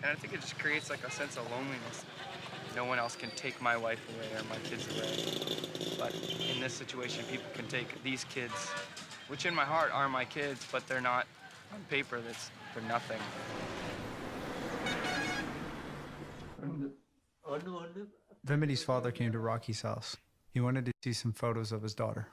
And I think it just creates like a sense of loneliness. No one else can take my wife away or my kids away. But in this situation, people can take these kids, which in my heart are my kids, but they're not on paper. They're nothing. Vimity's father came to Rocky's house. He wanted to see some photos of his daughter.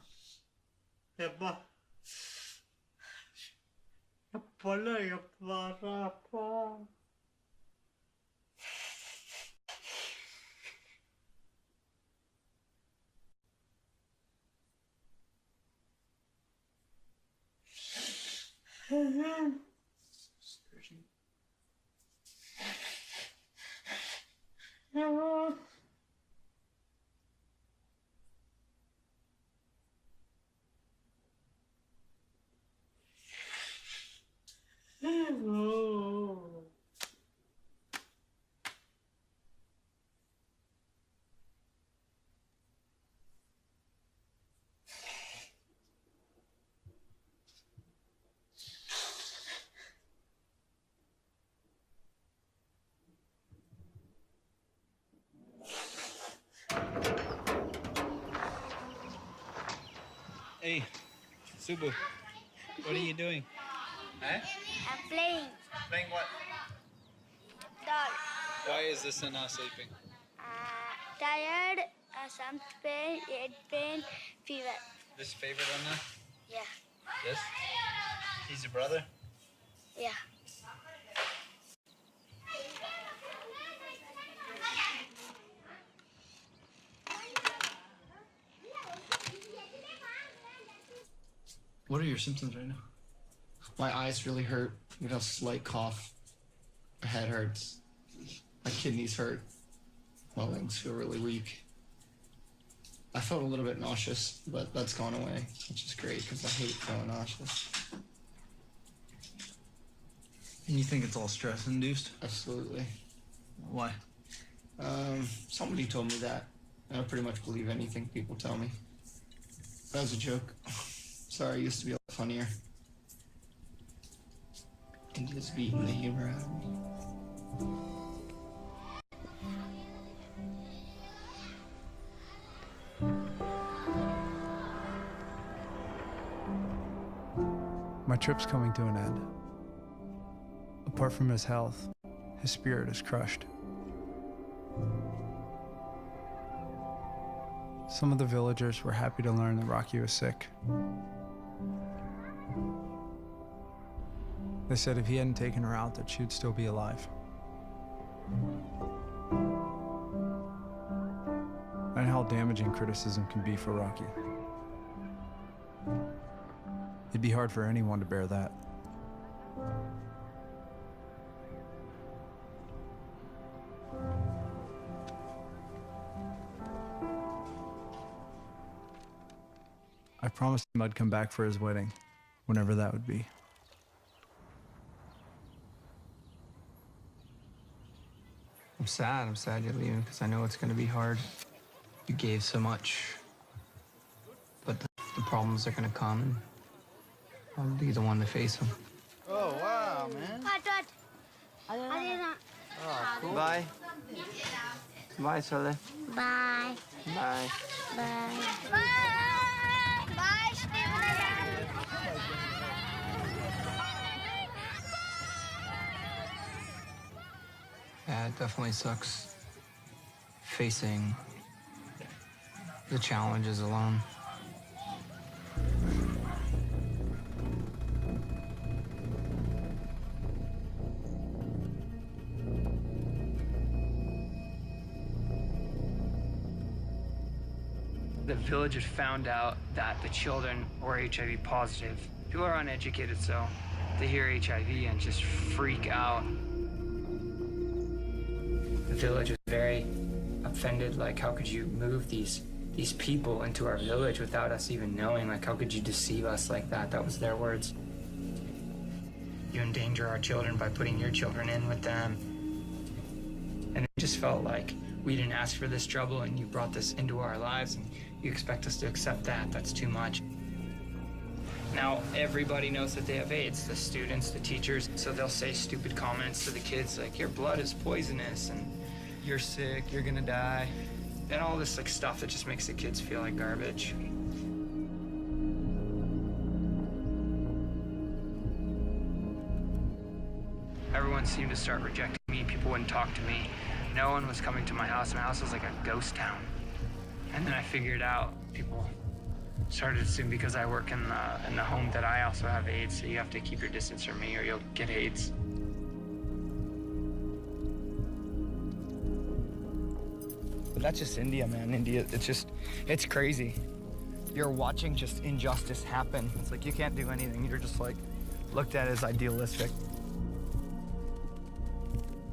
Hey, Subu, what are you doing? Huh? I'm playing Playing what? doll. Why is this son not sleeping? Tired, some pain, head pain, fever. This favorite one now? Yeah, This? He's your brother? yeah. What are your symptoms right now? My eyes really hurt. I get a slight cough. My head hurts. My kidneys hurt. My lungs feel really weak. I felt a little bit nauseous, but that's gone away, which is great because I hate feeling nauseous. And you think it's all stress-induced? Absolutely. Why? Somebody told me that. I pretty much believe anything people tell me. That was a joke. Sorry, I used to be a lot funnier. India's beating the humor out of me. My trip's coming to an end. Apart from his health, his spirit is crushed. Some of the villagers were happy to learn that Rocky was sick. They said if he hadn't taken her out, that she'd still be alive. And how damaging criticism can be for Rocky. It'd be hard for anyone to bear that. I promised him I'd come back for his wedding, whenever that would be. I'm sad you're leaving because I know it's gonna be hard. You gave so much, but the problems are gonna come and I'll be the one to face them. Oh, wow, man. Oh, cool. Bye. Bye, Sole. Bye. Bye. Bye. Bye. Bye, Stephen. Yeah, it definitely sucks facing the challenges alone. The villagers found out that the children were HIV positive. People are uneducated, so they hear HIV and just freak out. The village was very offended, like, how could you move these people into our village without us even knowing? Like, how could you deceive us like that? That was their words. You endanger our children by putting your children in with them. And it just felt like we didn't ask for this trouble and you brought this into our lives and you expect us to accept that. That's too much. Now, everybody knows that they have AIDS, the students, the teachers, so they'll say stupid comments to the kids like, your blood is poisonous and you're sick, you're gonna die. And all this like stuff that just makes the kids feel like garbage. Everyone seemed to start rejecting me. People wouldn't talk to me. No one was coming to my house. My house was like a ghost town. And then I figured out people started to assume because I work in the home that I also have AIDS, so you have to keep your distance from me or you'll get AIDS. But that's just India, man. India, it's crazy. You're watching just injustice happen. It's like you can't do anything. You're just like looked at as idealistic.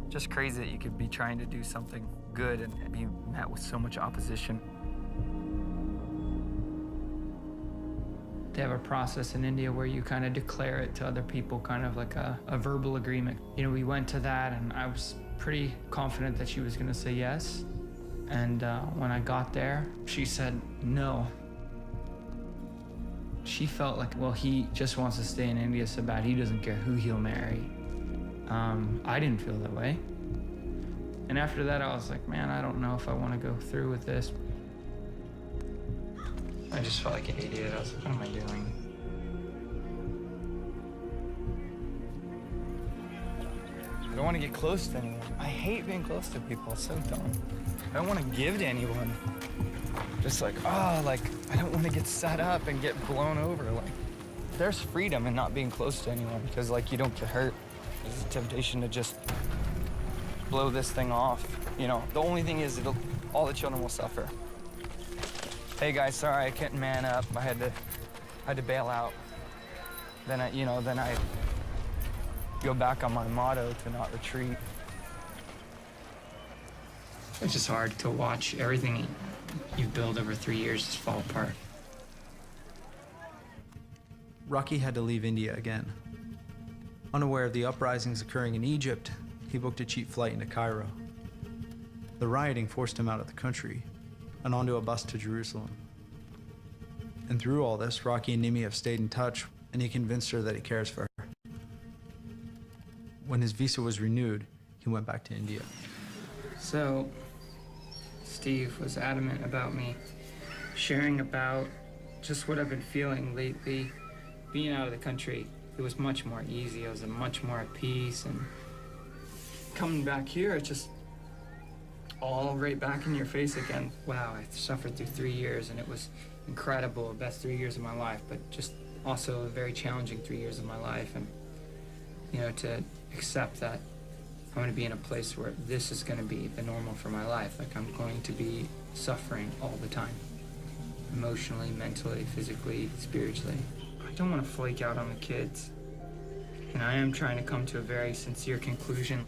Just crazy that you could be trying to do something good and be met with so much opposition. They have a process in India where you kind of declare it to other people, kind of like a verbal agreement. You know, we went to that and I was pretty confident that she was gonna say yes. And when I got there, she said no. She felt like, well, he just wants to stay in India so bad, he doesn't care who he'll marry. I didn't feel that way. And after that, I was like, man, I don't know if I want to go through with this. I just felt like an idiot. I was like, what am I doing? I don't want to get close to anyone. I hate being close to people. It's so dumb. I don't want to give to anyone. Just like, oh, like, I don't want to get set up and get blown over. Like, there's freedom in not being close to anyone because, like, you don't get hurt. There's a temptation to just blow this thing off. You know, the only thing is all the children will suffer. Hey guys, sorry, I couldn't man up. I had to bail out. Then I go back on my motto to not retreat. It's just hard to watch everything you've built over 3 years just fall apart. Rocky had to leave India again. Unaware of the uprisings occurring in Egypt, he booked a cheap flight into Cairo. The rioting forced him out of the country and onto a bus to Jerusalem. And through all this, Rocky and Nimi have stayed in touch, and he convinced her that he cares for her. When his visa was renewed, he went back to India. So, Steve was adamant about me sharing about just what I've been feeling lately, being out of the country. it was much more easy. I was much more at peace. And coming back here, it's just all right back in your face again. Wow, I suffered through 3 years, and it was incredible, best 3 years of my life, but just also a very challenging 3 years of my life. And, you know, to accept that I'm going to be in a place where this is going to be the normal for my life. Like, I'm going to be suffering all the time, emotionally, mentally, physically, spiritually. I don't want to flake out on the kids. And I am trying to come to a very sincere conclusion.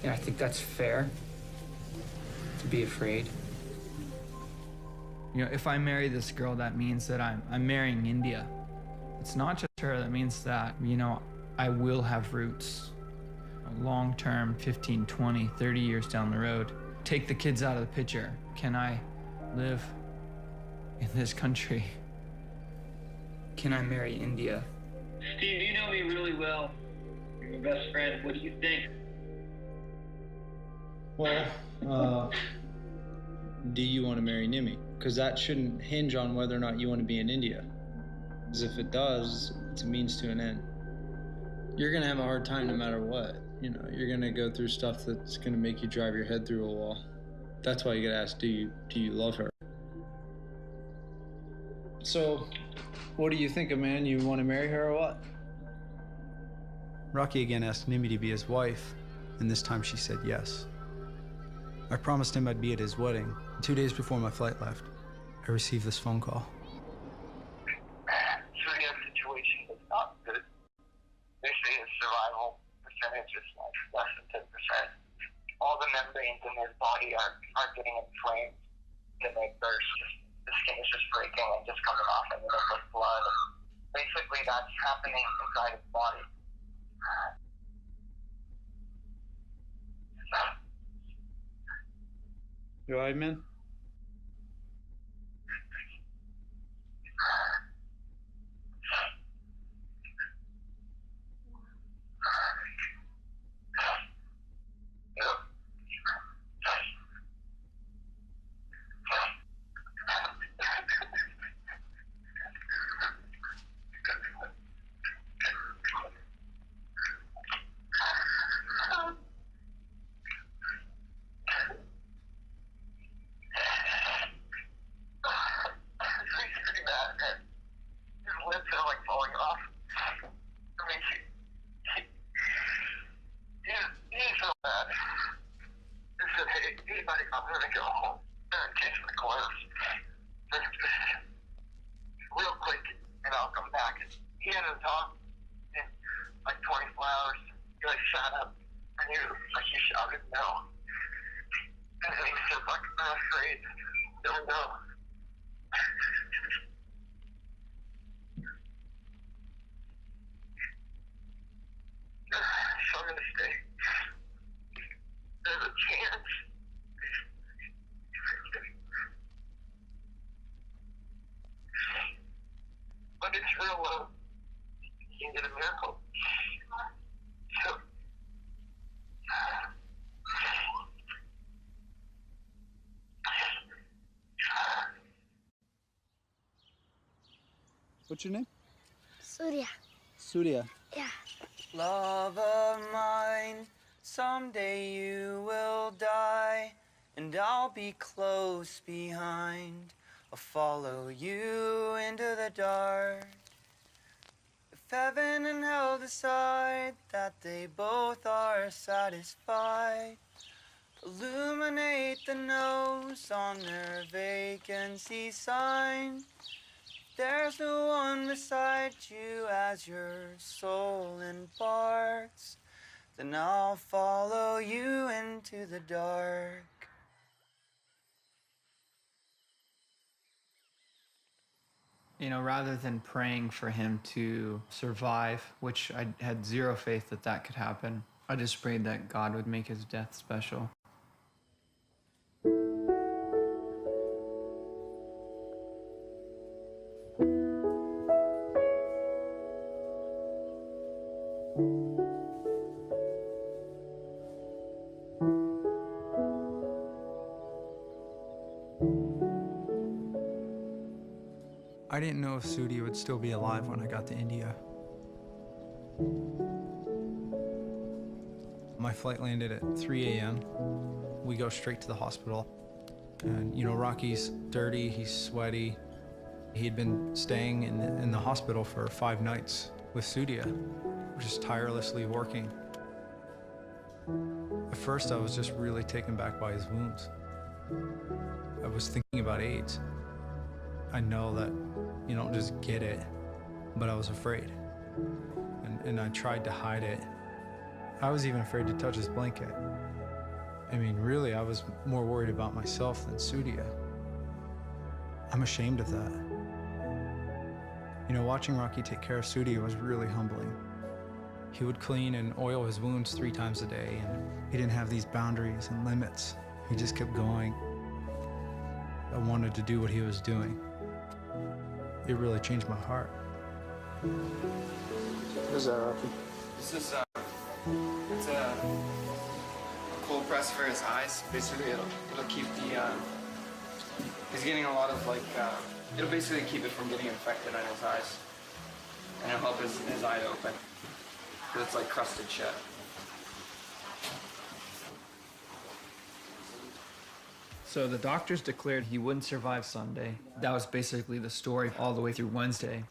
And I think that's fair, to be afraid. You know, if I marry this girl, that means that I'm marrying India. It's not just her, that means that, you know, I will have roots. Long-term, 15, 20, 30 years down the road. Take the kids out of the picture. Can I live in this country? Can I marry India? Steve, you know me really well. You're my best friend. What do you think? Well, do you want to marry Nimi? Because that shouldn't hinge on whether or not you want to be in India. Because if it does, it's a means to an end. You're going to have a hard time no matter what. You know, you're going to go through stuff that's going to make you drive your head through a wall. That's why you got to ask, do you love her? So, what do you think of, man? You want to marry her or what? Rocky again asked Nimi to be his wife, and this time she said yes. I promised him I'd be at his wedding. 2 days before my flight left, I received this phone call. Surya's situation is not good. They say his survival percentage is like less than 10%. All the membranes in his body are getting inflamed. And like the skin is just breaking and just coming off, and then there's blood. Basically, that's happening inside his body. You all right, man? Real quick, and I'll come back. He had a talk in like 24 hours. He like shot up, and he shouted no. And then he said, like, I'm not afraid. Don't know. So I'm gonna stay. There's a chance. But it's real low. You can get a miracle. So, What's your name? Surya. Surya. Yeah. Love of mine, someday you will die, and I'll be close behind. I'll follow you into the dark. If heaven and hell decide that they both are satisfied, illuminate the nose on their vacancy sign. There's no one beside you as your soul imparts, then I'll follow you into the dark. You know, rather than praying for him to survive, which I had zero faith that that could happen, I just prayed that God would make his death special. I didn't know if Sudi would still be alive when I got to India. My flight landed at 3 a.m. We go straight to the hospital. And, you know, Rocky's dirty, he's sweaty. He'd been staying in the hospital for 5 nights with Sudia, just tirelessly working. At first, I was just really taken back by his wounds. I was thinking about AIDS. I know that you don't just get it, but I was afraid. And I tried to hide it. I was even afraid to touch his blanket. I mean, really, I was more worried about myself than Sudia. I'm ashamed of that. You know, watching Rocky take care of Sudia was really humbling. He would clean and oil his wounds 3 times a day, and he didn't have these boundaries and limits. He just kept going. I wanted to do what he was doing. It really changed my heart. What is that, Rocky? This is it's a cold press for his eyes. Basically, it'll keep the he's getting a lot of like it'll basically keep it from getting infected on his eyes, and it'll help his eye open because it's like crusted shut. So the doctors declared he wouldn't survive Sunday. That was basically the story all the way through Wednesday.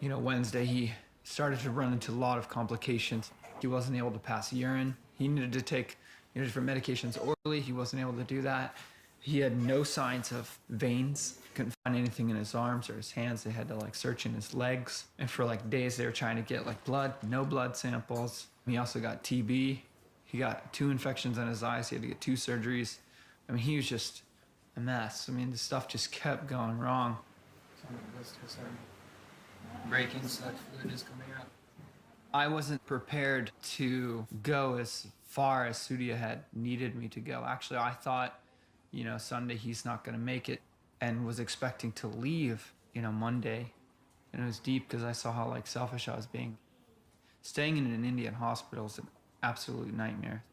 You know, Wednesday he started to run into a lot of complications. He wasn't able to pass urine. He needed to take different medications orally. He wasn't able to do that. He had no signs of veins. Couldn't find anything in his arms or his hands. They had to like search in his legs. And for like days they were trying to get like blood, no blood samples. He also got TB. He got 2 infections on his eyes. He had to get 2 surgeries. I mean, he was just a mess. I mean, the stuff just kept going wrong. Breaking, so that fluid is coming out. I wasn't prepared to go as far as Sudia had needed me to go. Actually, I thought, you know, Sunday he's not going to make it, and was expecting to leave, you know, Monday. And it was deep because I saw how like selfish I was being. Staying in an Indian hospital is an absolute nightmare.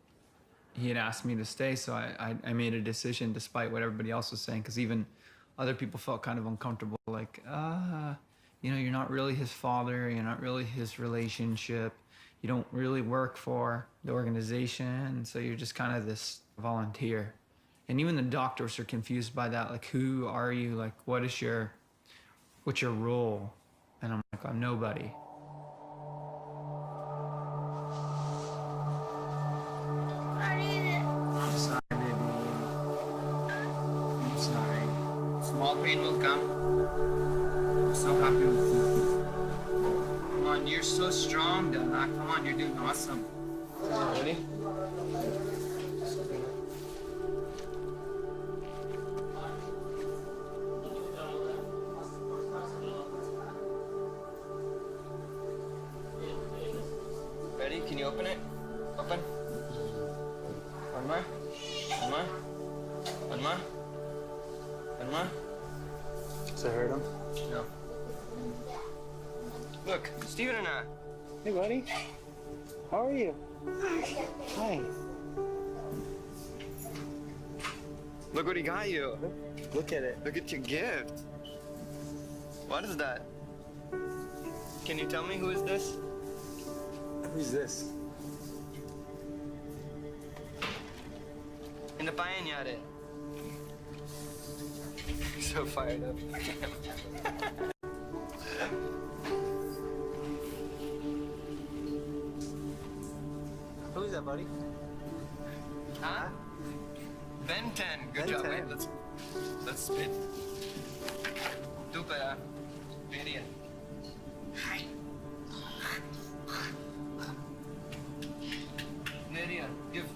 He had asked me to stay, so I made a decision despite what everybody else was saying, because even other people felt kind of uncomfortable, like, you know, you're not really his father, you're not really his relationship, you don't really work for the organization, so you're just kind of this volunteer. And even the doctors are confused by that, like, who are you, like, what's your role? And I'm like, I'm nobody. I'm sorry, baby. I'm sorry. Small pain will come. I'm so happy with you. Come on, you're so strong, Dana. Come on, you're doing awesome. Ready? Ready? Can you open it? Open. One more. One more. One more. One more. Does it hurt him? No. Look, Steven and I. Hey, buddy. How are you? Hi. Look what he got you. Look at it. Look at your gift. What is that? Can you tell me who is this? Who's this? In the pañare. So fired up. Who's that, buddy? Huh? Ben 10. Good job. Wait, let's spit. Dupla. Period. Lydia, give.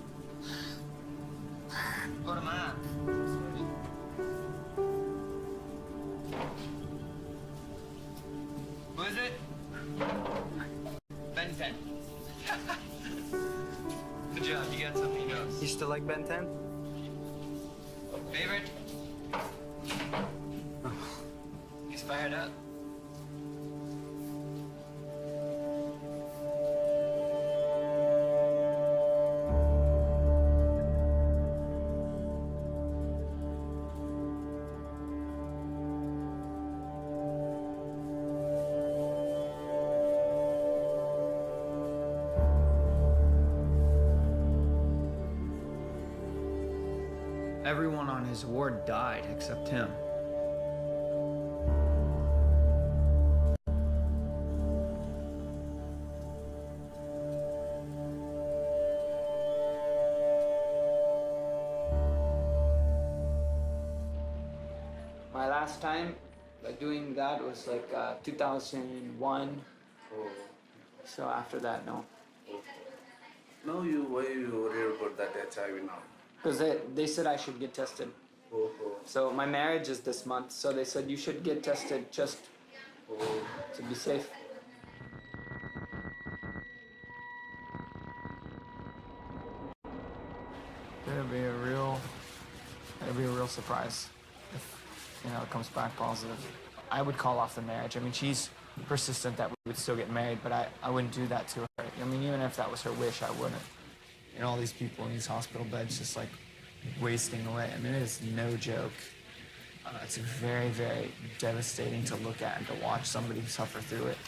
Go to mom. Who is it? Ben 10. Good job, you got something else. You still like Ben 10? Favorite? He's fired up. Everyone on his ward died except him. My last time doing that was like 2001. Oh. So after that, no. Now why you worried about that HIV now? Because they said I should get tested. Oh. So my marriage is this month, so they said you should get tested just to be safe. It'll be a real surprise if, it comes back positive. I would call off the marriage. I mean, she's persistent that we would still get married, but I wouldn't do that to her. I mean, even if that was her wish, I wouldn't. And all these people in these hospital beds just like wasting away. I mean, it is no joke. It's very, very devastating to look at and to watch somebody suffer through it.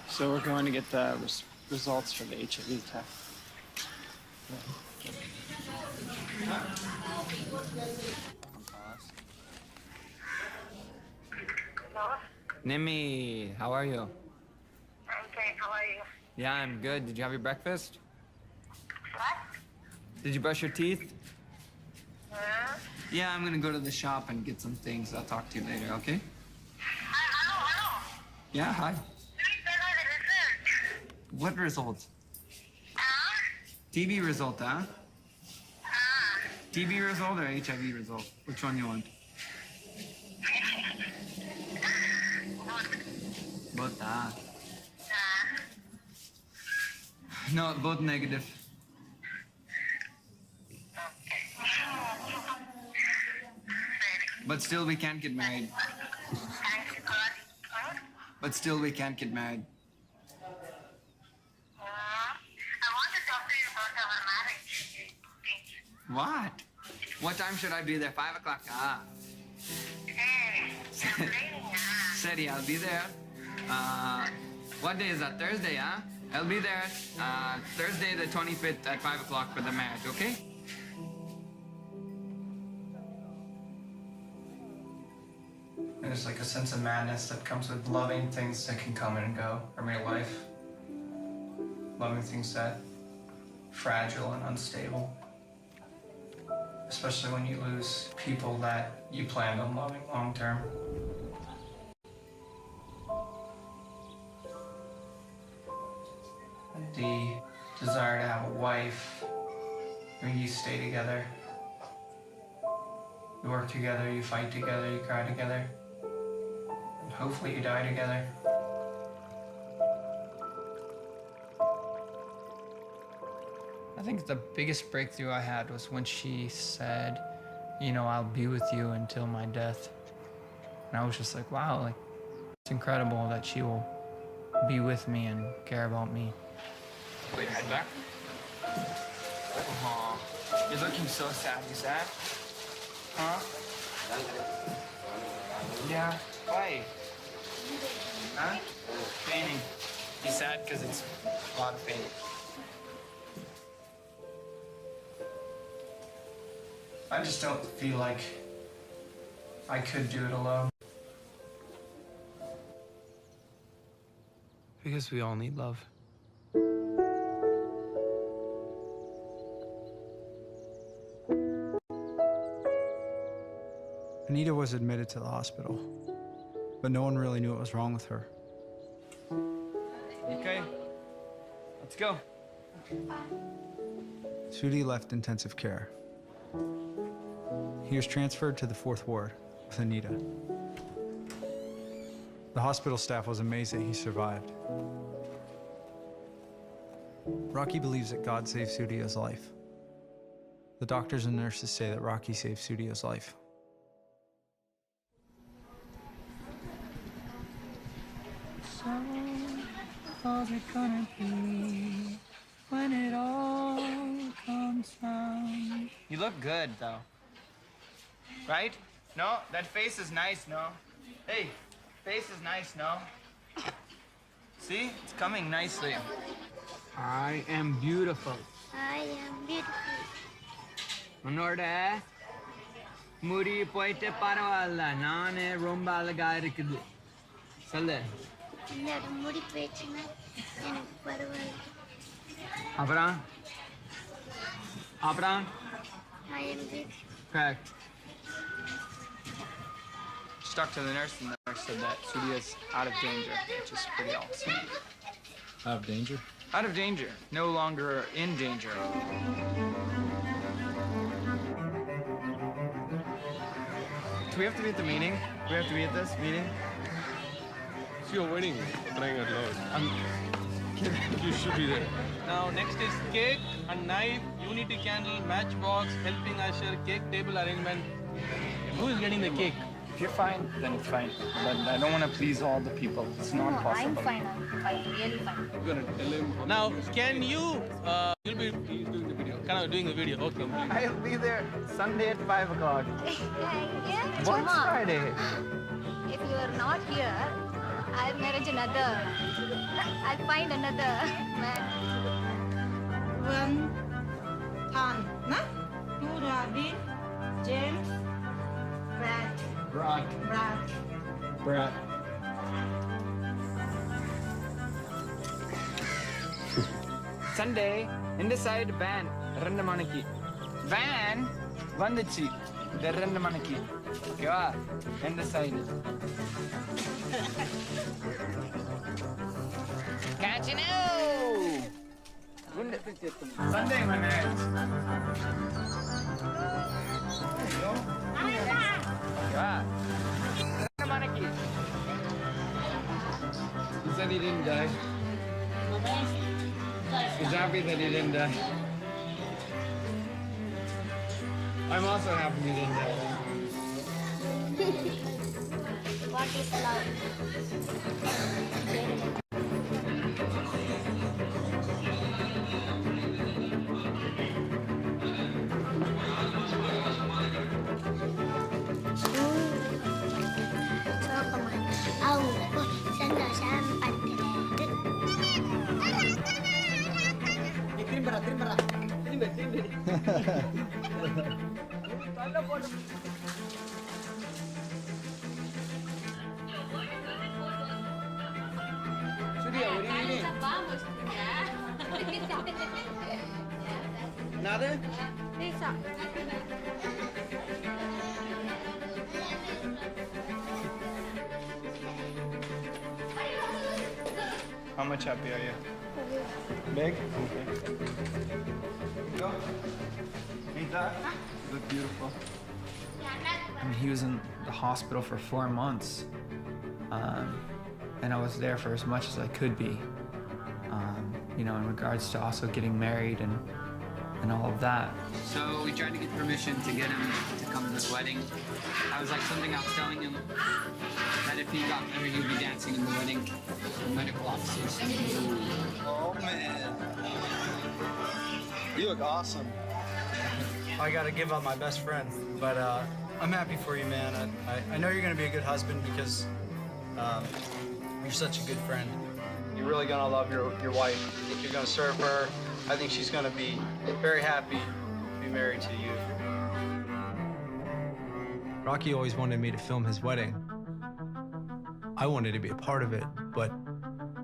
So we're going to get the results for the HIV test. Hello? Nimi, how are you? Okay, how are you? Yeah, I'm good. Did you have your breakfast? What? Did you brush your teeth? Huh? Yeah, I'm gonna go to the shop and get some things. I'll talk to you later, okay? Hello? Yeah, hi. Please tell me the result. What result? TB result, huh? TB result or HIV result? Which one you want? Both, No, both negative. But still, we can't get married. But still, we can't get married. I want to talk to you about our marriage. What? What time should I be there? 5 o'clock. Hey, you're playing, Seri, I'll be there. What day is that? Thursday, huh? I'll be there Thursday the 25th at 5 o'clock for the marriage, okay? There's like a sense of madness that comes with loving things that can come and go from your life. Loving things that fragile and unstable. Especially when you lose people that you planned on loving long term. The desire to have a wife where you stay together. You work together, you fight together, you cry together. And hopefully you die together. I think the biggest breakthrough I had was when she said, I'll be with you until my death. And I was just like, wow, like, it's incredible that she will be with me and care about me. Put your head back. Aww. You're looking so sad. You sad? Huh? Yeah. Why? Huh? Painting. He's sad because it's a lot of pain. I just don't feel like I could do it alone. Because we all need love. Anita was admitted to the hospital, but no one really knew what was wrong with her. Okay, let's go. Sudi left intensive care. He was transferred to the 4th ward with Anita. The hospital staff was amazed that he survived. Rocky believes that God saved Sudio's life. The doctors and nurses say that Rocky saved Sudio's life. So, how's it gonna be when it all comes round? You look good, though. Right? No? That face is nice, no? Hey, face is nice, no? See? It's coming nicely. I am beautiful. I am beautiful. உன்னோட முடி போயிட்டு பரவாயில்ல நானே ரொம்ப அழகா இருக்குது சொல்லு என்னோட முடி போயிடுச்சுன்னா எனக்கு பரவாயில்ல. அப்புறம் I am good. correct. She talked to the nurse, and the nurse said that Surya's out of danger, which is pretty awesome. Out of danger? Out of danger. No longer in danger. Do we have to be at the meeting? Do we have to be at this meeting? It's your wedding, crying out loud. You should be there. Now next is cake and knife, unity candle, matchbox, helping usher, cake table arrangement. Who is getting the cake? If you're fine, then it's fine. But I don't want to please all the people. It's not possible. I'm fine, really fine. You're gonna tell him. Now, can you, you'll be he's doing the video. Kind of doing the video, okay. I'll be there Sunday at 5 o'clock. Yeah, What's Friday? If you are not here, I'll marry another. I'll find another man. One, Tan, na? Two, Robin, James, Brad. Sunday, in the side van, 2 மணிக்கு. Van வந்துச்சு. இந்த 2 மணிக்கு. ஓகேவா? இந்த side. Catch you now. Sunday, my man. Yeah. He said he didn't die. He's happy that he didn't die. I'm also happy he didn't die. What is love? Surya, what are you eating? Nada? Pizza. How much happy are you? Big? Okay. Go. Ain't that? You look beautiful. I mean, he was in the hospital for 4 months. And I was there for as much as I could be. You know, in regards to also getting married and all of that. So we tried to get permission to get him to come to this wedding. I was like, something I was telling him that if he got married, he'd be dancing in the wedding. The medical officers. Oh man, you look awesome. I gotta give up my best friend, but I'm happy for you, man. I know you're gonna be a good husband because you're such a good friend. You're really gonna love your wife. You're gonna serve her. I think she's gonna be very happy to be married to you. Rocky always wanted me to film his wedding. I wanted to be a part of it, but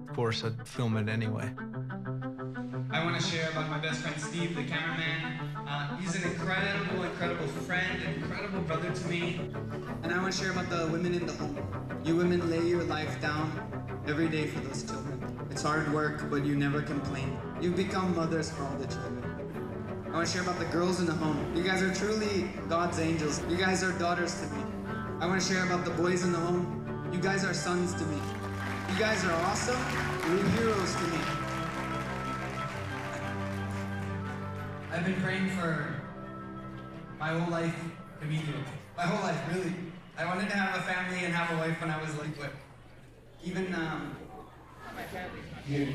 of course I'd film it anyway. I want to share about my best friend Steve, the cameraman. He's an incredible friend, an incredible brother to me. And I want to share about the women in the home. You women lay your life down every day for those children. It's hard work, but you never complain. You've become mothers for all the children. I want to share about the girls in the home. You guys are truly God's angels. You guys are daughters to me. I want to share about the boys in the home. You guys are sons to me. You guys are awesome. You're heroes to me. I've been praying for my whole life to meet you. My whole life, really. I wanted to have a family and have a wife when I was like, what? Even, my family's not here.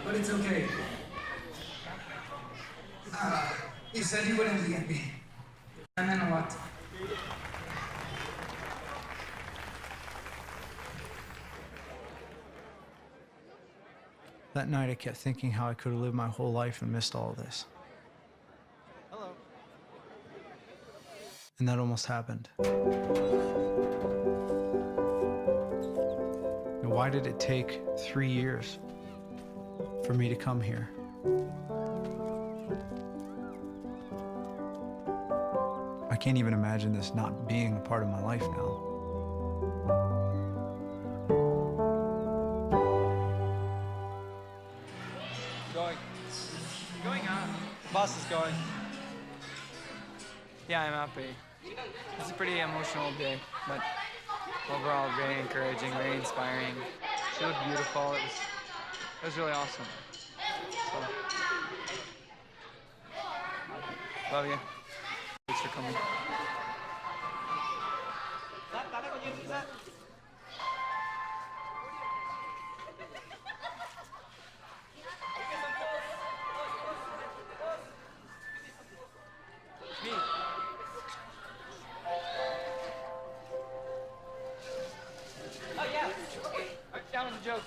But it's okay. You said you wouldn't leave me. That meant a lot. That night I kept thinking how I could have lived my whole life and missed all of this. Hello. And that almost happened. And why did it take 3 years for me to come here? I can't even imagine this not being a part of my life now. Going on. The bus is going. Yeah, I'm happy. It's a pretty emotional day, but overall very encouraging, very inspiring. She looked beautiful. It was really awesome. So, love you. Thanks for coming. Oh yeah. Down with the joke.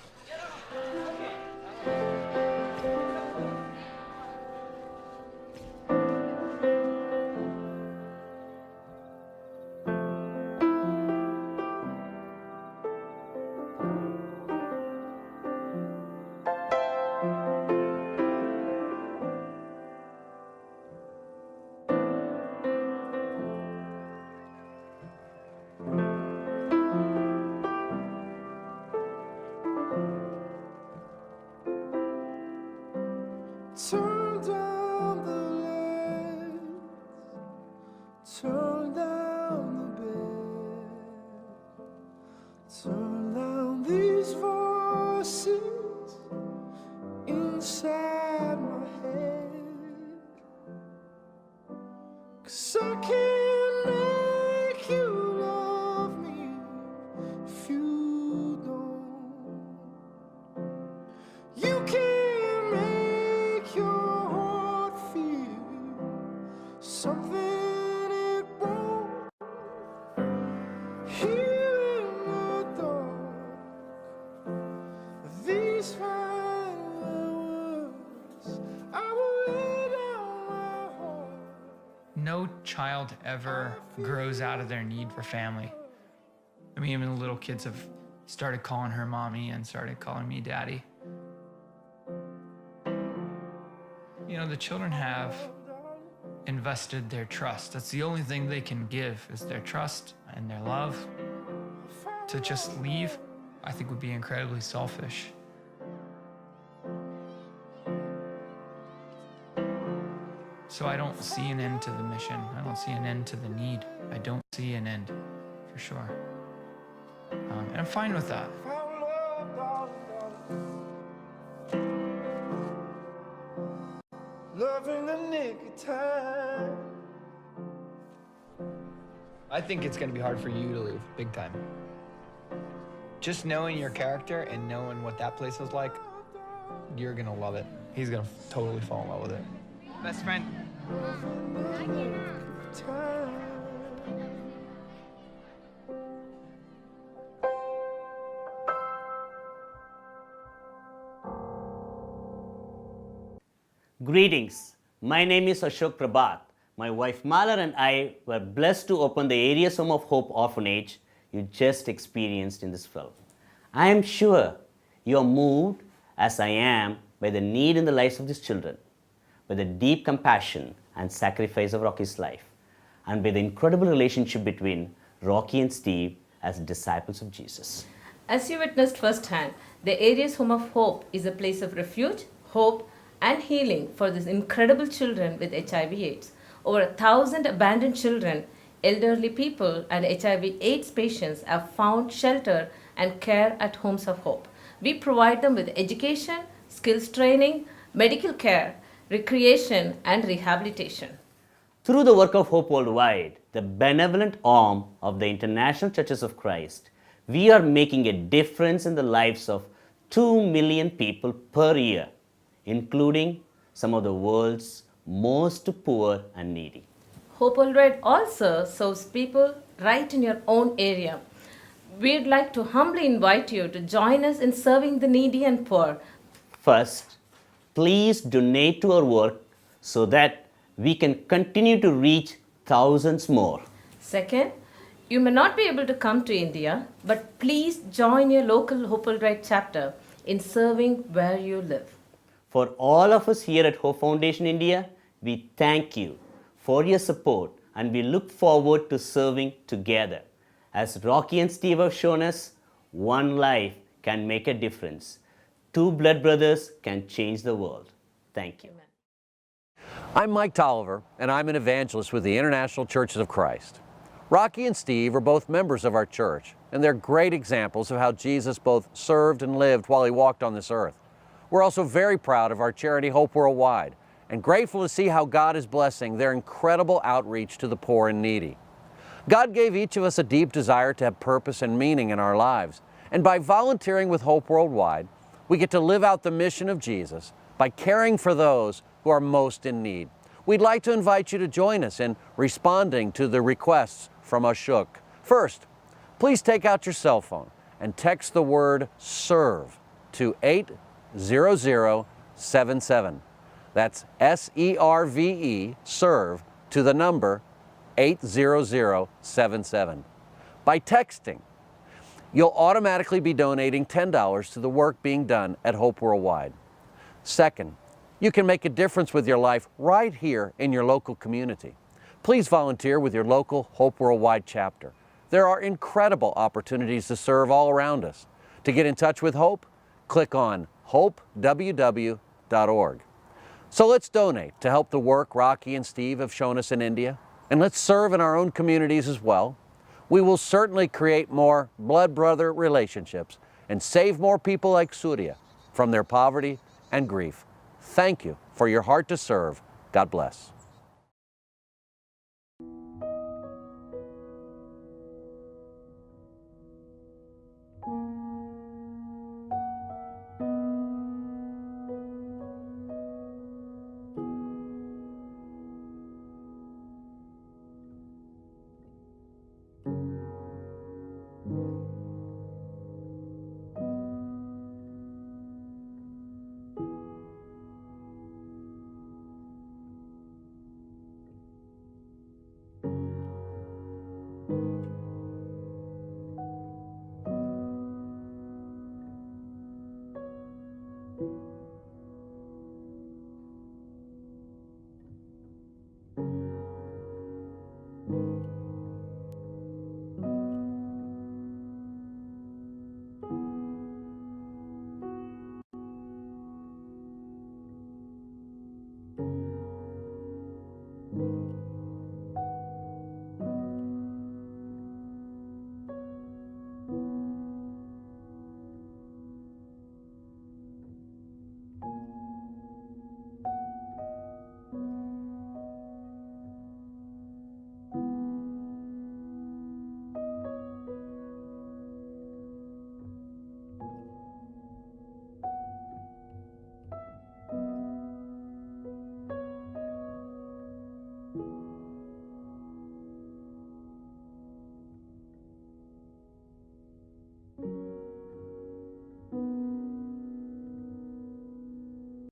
Turn down the lights, turn down the bed, turn down these voices inside my head, 'cause I can't make you love me if you don't. You can't make your heart feel something it won't. Here in the dark, these final words, I will lay down my heart. No child ever grows out of their need for family. I mean, even the little kids have started calling her mommy and started calling me daddy. You know, the children have invested their trust. That's the only thing they can give, is their trust and their love. To just leave, I think would be incredibly selfish. So I don't see an end to the mission. I don't see an end to the need. I don't see an end, for sure. And I'm fine with that. Love in the nick of time. I think it's gonna be hard for you to leave, big time. Just knowing your character and knowing what that place was like, you're gonna love it. He's gonna totally fall in love with it. Best friend. Greetings. My name is Ashok Prabhat. My wife Malar and I were blessed to open the Areas Home of Hope orphanage you just experienced in this film. I am sure you are moved, as I am, by the need in the lives of these children, by the deep compassion and sacrifice of Rocky's life, and by the incredible relationship between Rocky and Steve as disciples of Jesus. As you witnessed firsthand, the Areas Home of Hope is a place of refuge, hope, and healing for these incredible children with HIV/AIDS. Over 1,000 abandoned children, elderly people, and HIV/AIDS patients have found shelter and care at Homes of Hope. We provide them with education, skills training, medical care, recreation, and rehabilitation. Through the work of Hope Worldwide, the benevolent arm of the International Churches of Christ, we are making a difference in the lives of 2 million people per year, including some of the world's most poor and needy. Hope Worldwide also serves people right in your own area. We'd like to humbly invite you to join us in serving the needy and poor. First, please donate to our work so that we can continue to reach thousands more. Second, you may not be able to come to India, but please join your local Hope Will Ride chapter in serving where you live. For all of us here at Hope Foundation India, we thank you for your support and we look forward to serving together. As Rocky and Steve have shown us, one life can make a difference. Two blood brothers can change the world. Thank you. I'm Mike Tolliver, and I'm an evangelist with the International Churches of Christ. Rocky and Steve are both members of our church, and they're great examples of how Jesus both served and lived while he walked on this earth. We're also very proud of our charity Hope Worldwide, and grateful to see how God is blessing their incredible outreach to the poor and needy. God gave each of us a deep desire to have purpose and meaning in our lives, and by volunteering with Hope Worldwide, we get to live out the mission of Jesus by caring for those who are most in need. We'd like to invite you to join us in responding to the requests from ICOC. First, please take out your cell phone and text the word SERVE to 80077. That's SERVE, SERVE, to the number 80077. By texting, you'll automatically be donating $10 to the work being done at Hope Worldwide. Second, you can make a difference with your life right here in your local community. Please volunteer with your local Hope Worldwide chapter. There are incredible opportunities to serve all around us. To get in touch with Hope, click on hopeww.org. So let's donate to help the work Rocky and Steve have shown us in India, and let's serve in our own communities as well. We will certainly create more blood brother relationships and save more people like Surya from their poverty and grief. Thank you for your heart to serve. God bless.